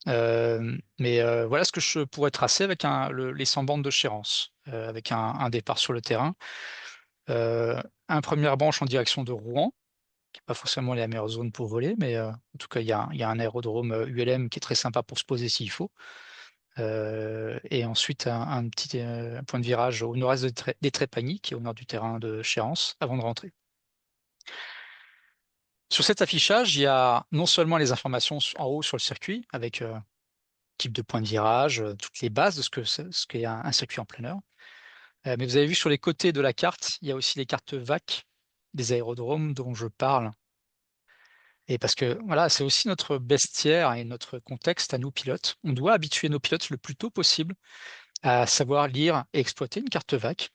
Mais voilà ce que je pourrais tracer avec les 100 bandes de Chérances, avec un départ sur le terrain. Un première branche en direction de Rouen, qui n'est pas forcément la meilleure zone pour voler, mais en tout cas, il y a un aérodrome ULM qui est très sympa pour se poser s'il faut. Et ensuite, un petit point de virage au nord-est des Trépagny, qui est au nord du terrain de Chérances, avant de rentrer. Sur cet affichage, il y a non seulement les informations en haut sur le circuit, avec type de point de virage, toutes les bases de ce qu'est un circuit en plein air. Mais vous avez vu sur les côtés de la carte, il y a aussi les cartes VAC des aérodromes dont je parle. Et parce que voilà, c'est aussi notre bestiaire et notre contexte à nous pilotes. On doit habituer nos pilotes le plus tôt possible à savoir lire et exploiter une carte VAC.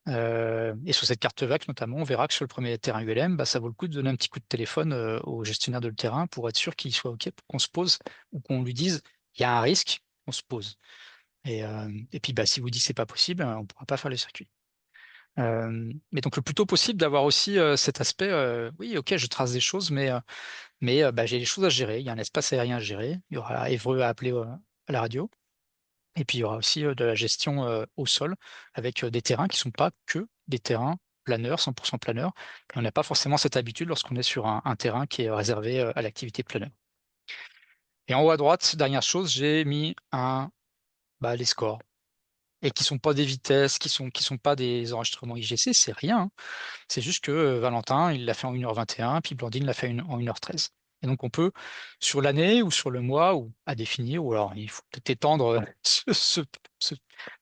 Et sur cette carte VAC notamment, on verra que sur le premier terrain ULM, bah, ça vaut le coup de donner un petit coup de téléphone au gestionnaire de le terrain pour être sûr qu'il soit OK pour qu'on se pose ou qu'on lui dise il y a un risque, on se pose. Et puis bah, si vous dites c'est pas possible, on ne pourra pas faire le circuit. Mais donc le plus tôt possible d'avoir aussi cet aspect, oui, ok, je trace des choses, mais bah, j'ai des choses à gérer. Il y a un espace aérien à gérer. Il y aura Évreux à appeler à la radio. Et puis il y aura aussi de la gestion au sol avec des terrains qui ne sont pas que des terrains planeurs, 100% planeurs. Et on n'a pas forcément cette habitude lorsqu'on est sur un terrain qui est réservé à l'activité planeur. Et en haut à droite, dernière chose, j'ai mis les scores. Et qui sont pas des vitesses, qui sont pas des enregistrements IGC, c'est rien, hein. C'est juste que Valentin, il l'a fait en 1h21, puis Blandine l'a fait en 1h13. Et donc on peut, sur l'année ou sur le mois, ou à définir, ou alors il faut peut-être étendre ce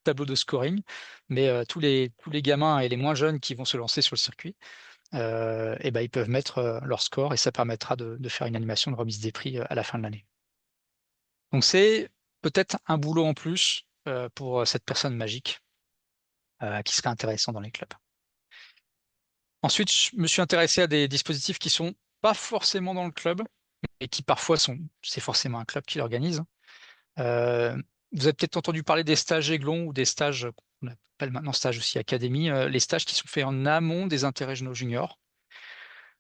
tableau de scoring, mais tous les gamins et les moins jeunes qui vont se lancer sur le circuit, et ben, ils peuvent mettre leur score et ça permettra de faire une animation de remise des prix à la fin de l'année. Donc c'est peut-être un boulot en plus pour cette personne magique qui serait intéressant dans les clubs. Ensuite, je me suis intéressé à des dispositifs qui sont pas forcément dans le club, et qui parfois c'est forcément un club qui l'organise. Euh, Vous avez peut-être entendu parler des stages Aiglon ou des stages qu'on appelle maintenant stages aussi académie, les stages qui sont faits en amont des interrégionaux juniors.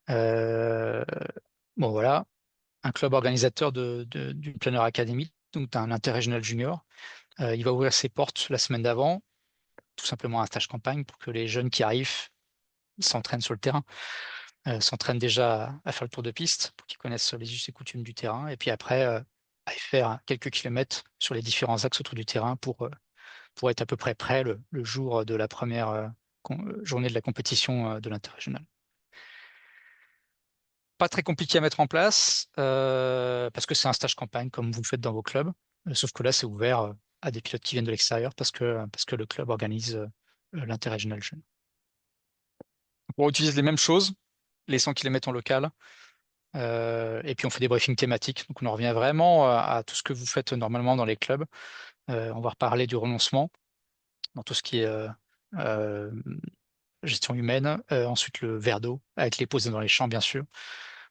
Euh, bon voilà, un club organisateur d'une Planeur Academy, donc un interrégional junior. Il va ouvrir ses portes la semaine d'avant, tout simplement un stage campagne pour que les jeunes qui arrivent s'entraînent sur le terrain, s'entraînent déjà à faire le tour de piste pour qu'ils connaissent les us et coutumes du terrain, et puis après à faire quelques kilomètres sur les différents axes autour du terrain pour être à peu près prêt le jour de la première journée de la compétition de l'interrégional. Pas très compliqué à mettre en place parce que c'est un stage campagne comme vous le faites dans vos clubs, sauf que là c'est ouvert à des pilotes qui viennent de l'extérieur parce que le club organise l'interrégional jeune. On utilise les mêmes choses, les 100 km en local, et puis on fait des briefings thématiques. Donc on en revient vraiment à tout ce que vous faites normalement dans les clubs. On va reparler du renoncement dans tout ce qui est euh, gestion humaine. Ensuite le verre d'eau avec les pauses dans les champs bien sûr.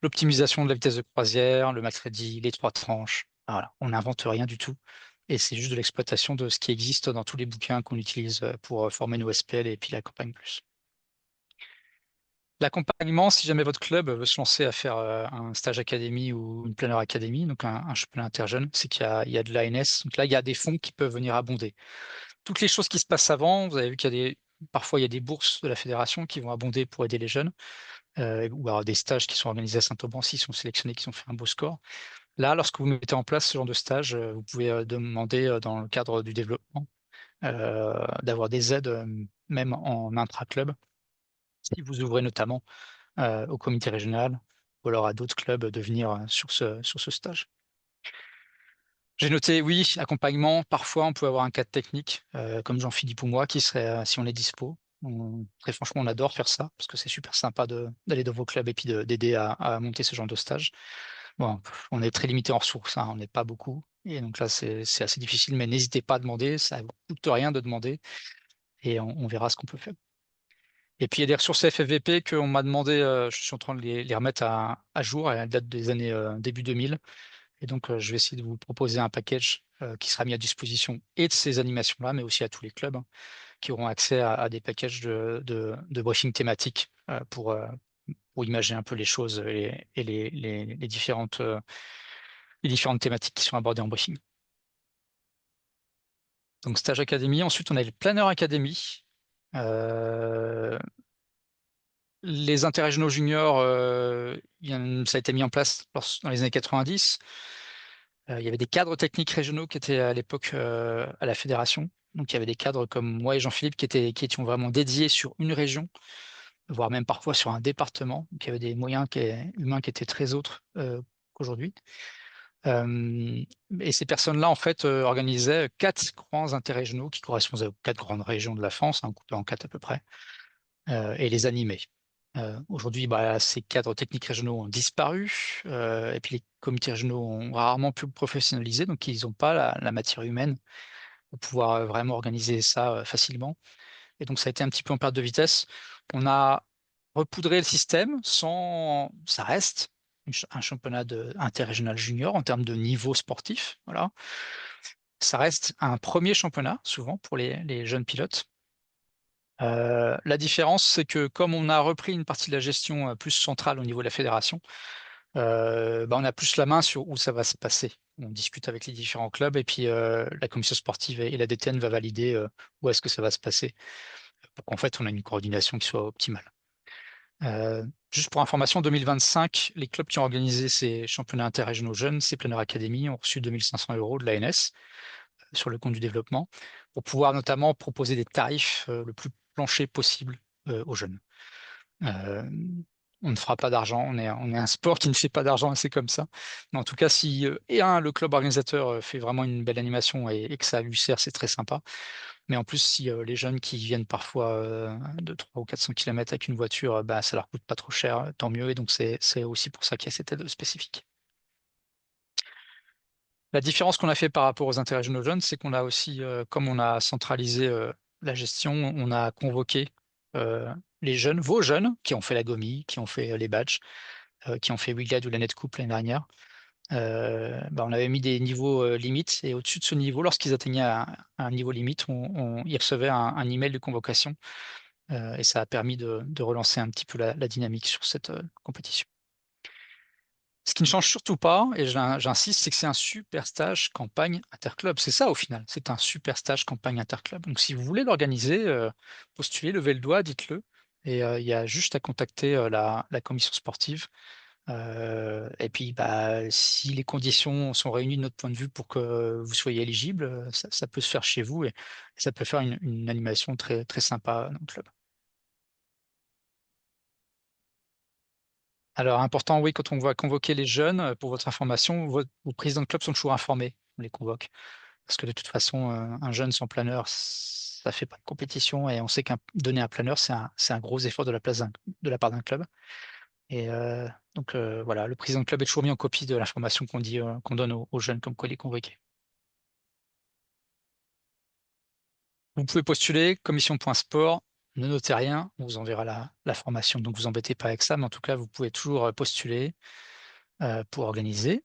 L'optimisation de la vitesse de croisière, le max ready, les trois tranches. Voilà, on n'invente rien du tout. Et c'est juste de l'exploitation de ce qui existe dans tous les bouquins qu'on utilise pour former nos SPL et puis la campagne plus. L'accompagnement, si jamais votre club veut se lancer à faire un stage académie ou une planeur académie, donc un championnat interjeune, c'est qu'il y a de l'ANS. Donc là, il y a des fonds qui peuvent venir abonder. Toutes les choses qui se passent avant, vous avez vu qu'il y a parfois il y a des bourses de la fédération qui vont abonder pour aider les jeunes, ou alors des stages qui sont organisés à Saint-Auban s'ils sont sélectionnés, qui ont fait un beau score. Là, lorsque vous mettez en place ce genre de stage, vous pouvez demander dans le cadre du développement d'avoir des aides, même en intra-club, si vous ouvrez notamment au comité régional ou alors à d'autres clubs de venir sur ce stage. J'ai noté, oui, accompagnement, parfois on peut avoir un cadre technique, comme Jean-Philippe ou moi, qui serait, si on est dispo. Très franchement, on adore faire ça, parce que c'est super sympa d'aller dans vos clubs et puis d'aider à monter ce genre de stage. Bon, on est très limité en ressources, hein, on n'est pas beaucoup. Et donc là, c'est assez difficile, mais n'hésitez pas à demander, ça ne vous coûte rien de demander et on verra ce qu'on peut faire. Et puis il y a des ressources FFVP qu'on m'a demandé, je suis en train de les remettre à jour, à la date des années début 2000. Et donc je vais essayer de vous proposer un package qui sera mis à disposition et de ces animations-là, mais aussi à tous les clubs, hein, qui auront accès à des packages de briefing thématiques pour imaginer un peu les choses et les différentes thématiques qui sont abordées en briefing. Donc Stage Academy. Ensuite, on a le Planner Academy. Les interrégionaux juniors, ça a été mis en place dans les années 90. Il y avait des cadres techniques régionaux qui étaient à l'époque à la fédération. Donc il y avait des cadres comme moi et Jean-Philippe qui étions vraiment dédiés sur une région, voire même parfois sur un département. Donc il y avait des moyens humains qui étaient très autres qu'aujourd'hui. Et ces personnes-là, en fait, organisaient 4 grands interrégionaux qui correspondaient aux 4 grandes régions de la France, hein, coupées en 4 à peu près, et les animaient. Aujourd'hui, ces cadres techniques régionaux ont disparu, et puis les comités régionaux ont rarement pu professionnaliser, donc ils n'ont pas la matière humaine pour pouvoir vraiment organiser ça facilement. Et donc ça a été un petit peu en perte de vitesse. On a repoudré le système ça reste un championnat interrégional junior en termes de niveau sportif. Voilà. Ça reste un premier championnat, souvent, pour les jeunes pilotes. La différence, c'est que comme on a repris une partie de la gestion plus centrale au niveau de la fédération, on a plus la main sur où ça va se passer. On discute avec les différents clubs et puis la commission sportive et la DTN va valider où est-ce que ça va se passer pour qu'en fait on ait une coordination qui soit optimale. Juste pour information, en 2025, les clubs qui ont organisé ces championnats interrégionaux jeunes, ces Planner Academy, ont reçu 2 500 € de l'ANS sur le compte du développement pour pouvoir notamment proposer des tarifs le plus plancher possible aux jeunes. On ne fera pas d'argent, on est un sport qui ne fait pas d'argent, c'est comme ça. Mais en tout cas, si le club organisateur fait vraiment une belle animation et que ça lui sert, c'est très sympa. Mais en plus, si les jeunes qui viennent parfois de 300 ou 400 km avec une voiture, ça leur coûte pas trop cher, tant mieux. Et donc, c'est aussi pour ça qu'il y a cette aide spécifique. La différence qu'on a fait par rapport aux interrégionaux jeunes, c'est qu'on a aussi, comme on a centralisé la gestion, on a convoqué les jeunes, vos jeunes, qui ont fait la GOMI, qui ont fait les badges, qui ont fait Wiglad ou la Netcoupe l'année dernière. On avait mis des niveaux limites et au-dessus de ce niveau, lorsqu'ils atteignaient un niveau limite, ils recevaient un email de convocation et ça a permis de relancer un petit peu la dynamique sur cette compétition. Ce qui ne change surtout pas, et j'insiste, c'est que c'est un super stage campagne interclub. C'est ça au final, c'est un super stage campagne interclub. Donc si vous voulez l'organiser, postulez, levez le doigt, dites-le. Et il y a juste à contacter la commission sportive. Et puis si les conditions sont réunies de notre point de vue pour que vous soyez éligible, ça peut se faire chez vous et ça peut faire une animation très, très sympa dans le club. Alors, important, oui, quand on va convoquer les jeunes, pour votre information, vos présidents de club sont toujours informés, on les convoque. Parce que de toute façon, un jeune sans planeur, ça fait pas de compétition et on sait donner un planeur, c'est un gros effort de la part d'un club. Et donc voilà, le président de club est toujours mis en copie de l'information qu'on donne aux jeunes comme quoi il est convoqué. Vous pouvez postuler commission.sport, ne notez rien, on vous enverra la formation, donc vous embêtez pas avec ça, mais en tout cas, vous pouvez toujours postuler pour organiser.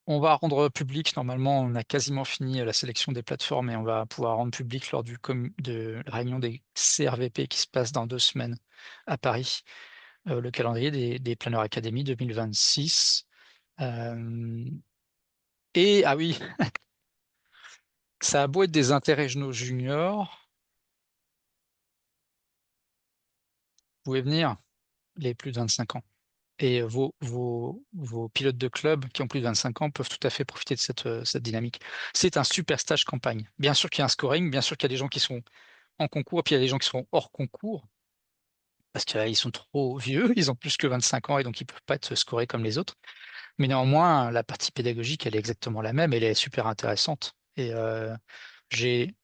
On va rendre public, normalement, on a quasiment fini la sélection des plateformes et on va pouvoir rendre public lors de la réunion des CRVP qui se passe dans 2 semaines à Paris, le calendrier des Planeurs Academy 2026. Ah oui, ça a beau être des interrégionaux juniors, vous pouvez venir, les plus de 25 ans. Et vos pilotes de club qui ont plus de 25 ans peuvent tout à fait profiter de cette dynamique. C'est un super stage campagne. Bien sûr qu'il y a un scoring, bien sûr qu'il y a des gens qui sont en concours, et puis il y a des gens qui sont hors concours, parce qu'ils sont trop vieux, ils ont plus que 25 ans et donc ils ne peuvent pas être scorés comme les autres. Mais néanmoins, la partie pédagogique, elle est exactement la même, elle est super intéressante. Et j'ai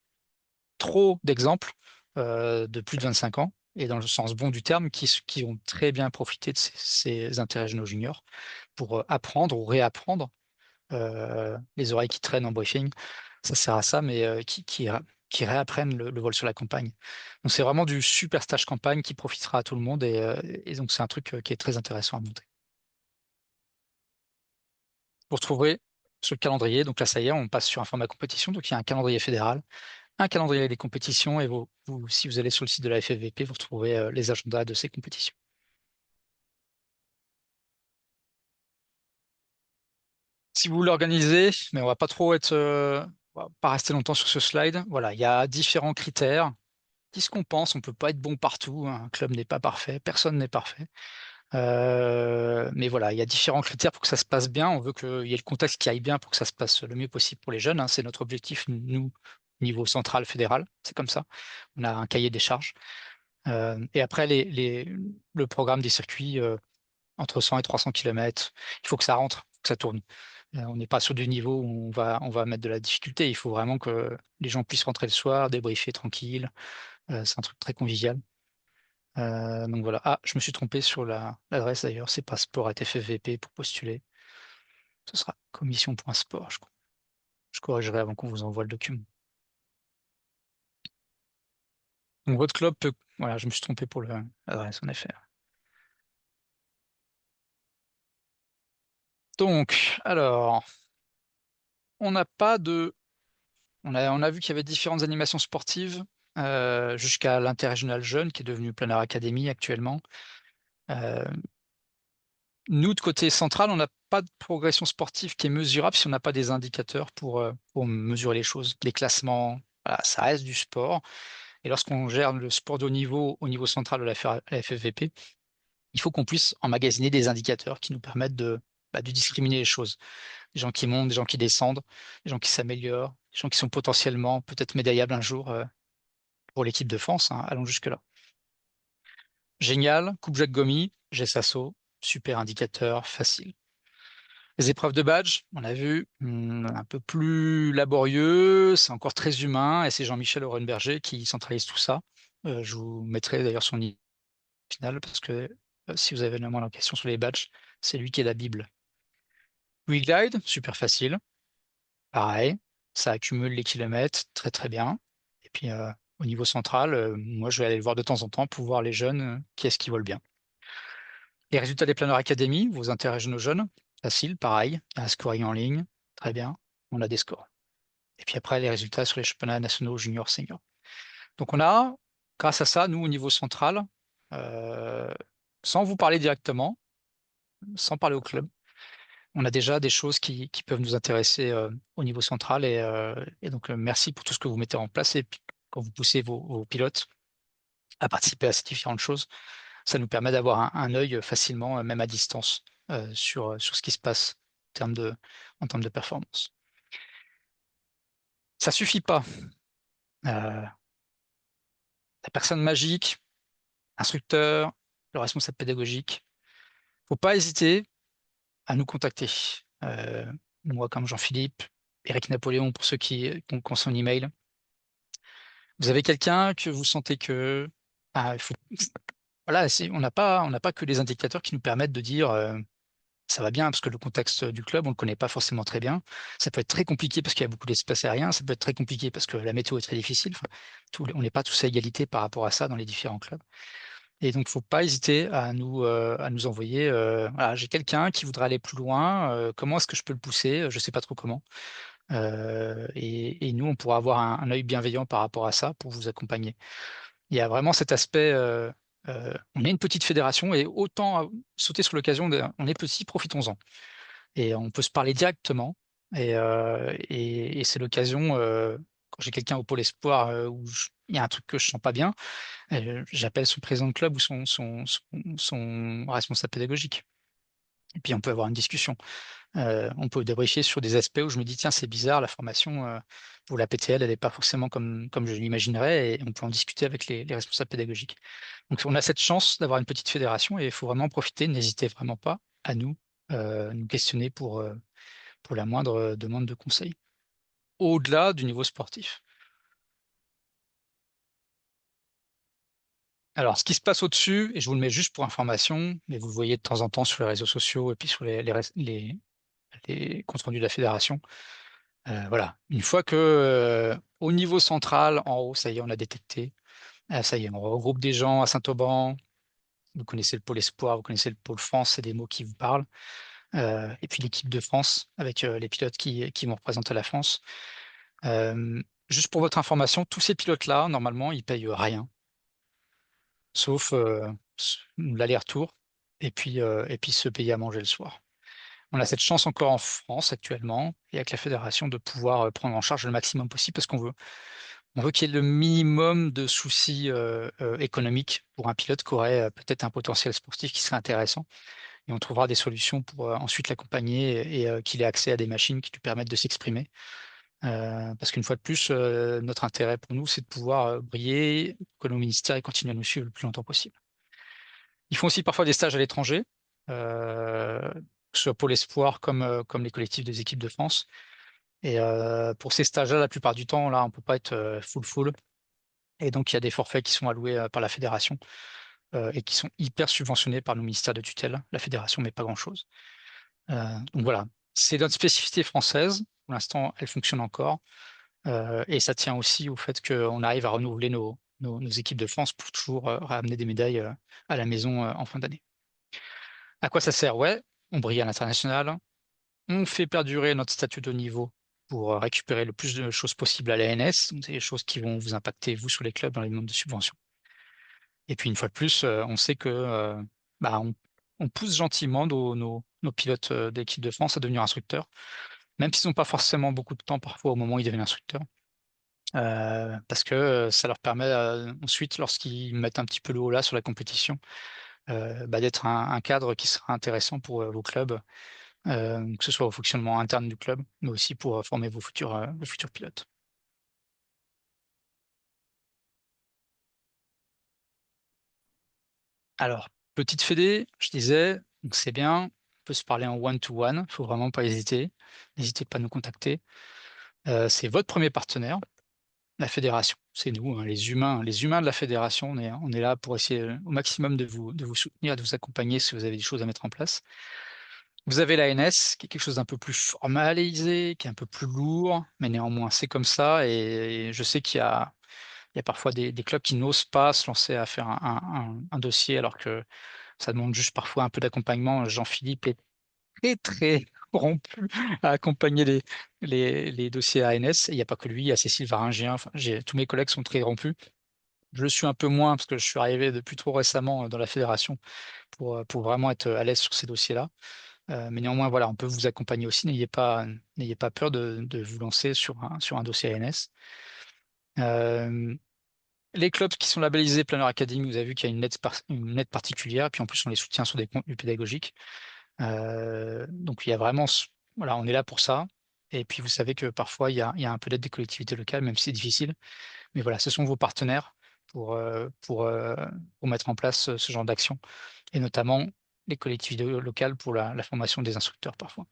trop d'exemples de plus de 25 ans et dans le sens bon du terme, qui ont très bien profité de ces intérêts généraux juniors pour apprendre ou réapprendre les oreilles qui traînent en briefing. Ça sert à ça, mais qui réapprennent le vol sur la campagne. Donc c'est vraiment du super stage campagne qui profitera à tout le monde et donc c'est un truc qui est très intéressant à monter. Vous retrouverez sur le calendrier, donc là ça y est, on passe sur un format compétition, donc il y a un calendrier fédéral, un calendrier des compétitions et si vous allez sur le site de la FFVP, vous retrouverez les agendas de ces compétitions. Si vous voulez organiser, mais on va pas trop on va pas rester longtemps sur ce slide. Voilà, il y a différents critères. Qu'est-ce qu'on pense? On peut pas être bon partout, hein. Un club n'est pas parfait, personne n'est parfait. Mais voilà, il y a différents critères pour que ça se passe bien. On veut qu'il y ait le contexte qui aille bien pour que ça se passe le mieux possible pour les jeunes, hein. C'est notre objectif, nous, niveau central, fédéral. C'est comme ça. On a un cahier des charges. Et après, le programme des circuits entre 100 et 300 km, il faut que ça rentre, que ça tourne. On n'est pas sur du niveau où on va mettre de la difficulté. Il faut vraiment que les gens puissent rentrer le soir, débriefer tranquille. C'est un truc très convivial. Donc voilà. Ah, je me suis trompé sur l'adresse d'ailleurs. C'est pas sport@ffvp pour postuler. Ce sera commission.sport, je crois. Je corrigerai avant qu'on vous envoie le document. Donc votre club peut. Voilà, je me suis trompé pour l'adresse en effet. Donc, alors, on n'a pas de. On a vu qu'il y avait différentes animations sportives jusqu'à l'interrégional jeune qui est devenu Planeur Academy actuellement. Euh, Nous, de côté central, on n'a pas de progression sportive qui est mesurable si on n'a pas des indicateurs pour mesurer les choses. Les classements, voilà, ça reste du sport. Et lorsqu'on gère le sport de haut niveau au niveau central de la FFVP, il faut qu'on puisse emmagasiner des indicateurs qui nous permettent de discriminer les choses. Des gens qui montent, des gens qui descendent, des gens qui s'améliorent, des gens qui sont potentiellement peut-être médaillables un jour pour l'équipe de France, hein. Allons jusque-là. Génial, Coupe Jacques Gomy, Gessasso, super indicateur, facile. Les épreuves de badge, on a vu, un peu plus laborieux, c'est encore très humain, et c'est Jean-Michel Orenberger qui centralise tout ça. Je vous mettrai d'ailleurs son email final, parce que si vous avez la moindre question sur les badges, c'est lui qui est la Bible. WeGuide, super facile, pareil, ça accumule les kilomètres, très très bien. Et puis au niveau central, moi je vais aller le voir de temps en temps pour voir les jeunes, qui est-ce qui volent bien. Les résultats des planeurs académie, vos intérêts jeunes aux jeunes, facile, pareil, un scoring en ligne, très bien, on a des scores. Et puis après, les résultats sur les championnats nationaux juniors, seniors. Donc on a, grâce à ça, nous, au niveau central, euh, sans vous parler directement, sans parler au club, on a déjà des choses qui peuvent nous intéresser au niveau central. Et donc, merci pour tout ce que vous mettez en place. Et puis, quand vous poussez vos pilotes à participer à ces différentes choses, ça nous permet d'avoir un œil facilement, même à distance, sur ce qui se passe en termes de performance. Ça suffit pas. La personne magique, instructeur, le responsable pédagogique, faut pas hésiter à nous contacter. Euh, Moi, comme Jean-Philippe, Eric Napoléon, pour ceux qui ont son email. Vous avez quelqu'un que vous sentez que voilà, on n'a pas que les indicateurs qui nous permettent de dire ça va bien parce que le contexte du club, on le connaît pas forcément très bien. Ça peut être très compliqué parce qu'il y a beaucoup d'espace aérien. Ça peut être très compliqué parce que la météo est très difficile. Enfin, on n'est pas tous à égalité par rapport à ça dans les différents clubs. Et donc, faut pas hésiter à nous envoyer. Voilà, j'ai quelqu'un qui voudrait aller plus loin. Comment est-ce que je peux le pousser? Je sais pas trop comment. Et nous, on pourra avoir un œil bienveillant par rapport à ça pour vous accompagner. Il y a vraiment cet aspect. On est une petite fédération et autant sauter sur l'occasion. On est petit, profitons-en. Et on peut se parler directement. Et c'est l'occasion. Quand j'ai quelqu'un au pôle espoir il y a un truc que je sens pas bien, j'appelle son président de club ou son responsable pédagogique. Et puis on peut avoir une discussion. On peut débriefer sur des aspects où je me dis, tiens, c'est bizarre, la formation pour la PTL, elle n'est pas forcément comme je l'imaginerais, et on peut en discuter avec les responsables pédagogiques. Donc on a cette chance d'avoir une petite fédération et il faut vraiment en profiter. N'hésitez vraiment pas à nous questionner pour la moindre demande de conseil, au-delà du niveau sportif. Alors, ce qui se passe au-dessus, et je vous le mets juste pour information, mais vous le voyez de temps en temps sur les réseaux sociaux et puis sur les comptes rendus de la fédération. Voilà, une fois que, au niveau central, en haut, ça y est, on a détecté, ça y est, on regroupe des gens à Saint-Auban. Vous connaissez le pôle espoir, vous connaissez le pôle France, c'est des mots qui vous parlent. Et puis l'équipe de France avec, les pilotes qui vont représenter la France. Juste pour votre information, tous ces pilotes-là, normalement, ils payent rien, sauf, l'aller-retour et puis se payer à manger le soir. On a cette chance encore en France actuellement et avec la fédération de pouvoir, prendre en charge le maximum possible parce qu'on veut qu'il y ait le minimum de soucis, économiques pour un pilote qui aurait, peut-être un potentiel sportif qui serait intéressant et on trouvera des solutions pour, ensuite l'accompagner et qu'il ait accès à des machines qui lui permettent de s'exprimer. Parce qu'une fois de plus, notre intérêt pour nous, c'est de pouvoir, briller, que nos ministères ils continuent à nous suivre le plus longtemps possible. Ils font aussi parfois des stages à l'étranger, que ce soit Pôle espoir comme les collectifs des équipes de France et pour ces stages-là, la plupart du temps, là, on peut pas être, full et donc il y a des forfaits qui sont alloués, par la fédération, et qui sont hyper subventionnés par nos ministères de tutelle. La fédération met pas grand-chose. Heu, donc voilà, c'est notre spécificité française. Pour l'instant, elle fonctionne encore, et ça tient aussi au fait qu'on arrive à renouveler nos équipes de France pour toujours, ramener des médailles, à la maison, en fin d'année. À quoi ça sert? Ouais, on brille à l'international, on fait perdurer notre statut de niveau pour, récupérer le plus de choses possible à l'ANS, donc c'est des choses qui vont vous impacter, vous, sur les clubs, dans les demandes de subventions. Et puis une fois de plus, on sait que, bah, on pousse gentiment nos pilotes, d'équipe de France à devenir instructeurs, même s'ils ont pas forcément beaucoup de temps parfois au moment où ils deviennent instructeurs. Parce que, ça leur permet, ensuite lorsqu'ils mettent un petit peu le haut là sur la compétition, bah, d'être un cadre qui sera intéressant pour, vos clubs, que ce soit au fonctionnement interne du club, mais aussi pour, former vos futurs pilotes. Alors, petite fédé, je disais, donc c'est bien, on peut se parler en one to one, faut vraiment pas hésiter. N'hésitez pas à nous contacter. C'est votre premier partenaire, la fédération. C'est nous, hein, les humains de la fédération, on est là pour essayer, au maximum de vous soutenir, de vous accompagner si vous avez des choses à mettre en place. Vous avez l'ANS, qui est quelque chose d'un peu plus formalisé, qui est un peu plus lourd, mais néanmoins c'est comme ça et je sais qu'il y a parfois des clubs qui n'osent pas se lancer à faire un dossier alors que ça demande juste parfois un peu d'accompagnement. Jean-Philippe est très, très rompu à accompagner les dossiers ANS et il n'y a pas que lui, il y a Cécile Varingien, enfin j'ai tous mes collègues sont très rompus. Je le suis un peu moins parce que je suis arrivé depuis trop récemment, dans la fédération pour vraiment être, à l'aise sur ces dossiers-là. Mais néanmoins, voilà, on peut vous accompagner aussi. N'ayez pas peur de vous lancer sur un dossier ANS. Hem, les clubs qui sont labellisés Planeur Academy, vous avez vu qu'il y a une aide particulière, puis en plus on les soutient sur des contenus pédagogiques. Donc il y a vraiment voilà, on est là pour ça et puis vous savez que parfois il y a un peu d'aide des collectivités locales, même si c'est difficile. Mais voilà, ce sont vos partenaires pour, pour mettre en place, ce genre d'action et notamment les collectivités locales pour la formation des instructeurs parfois.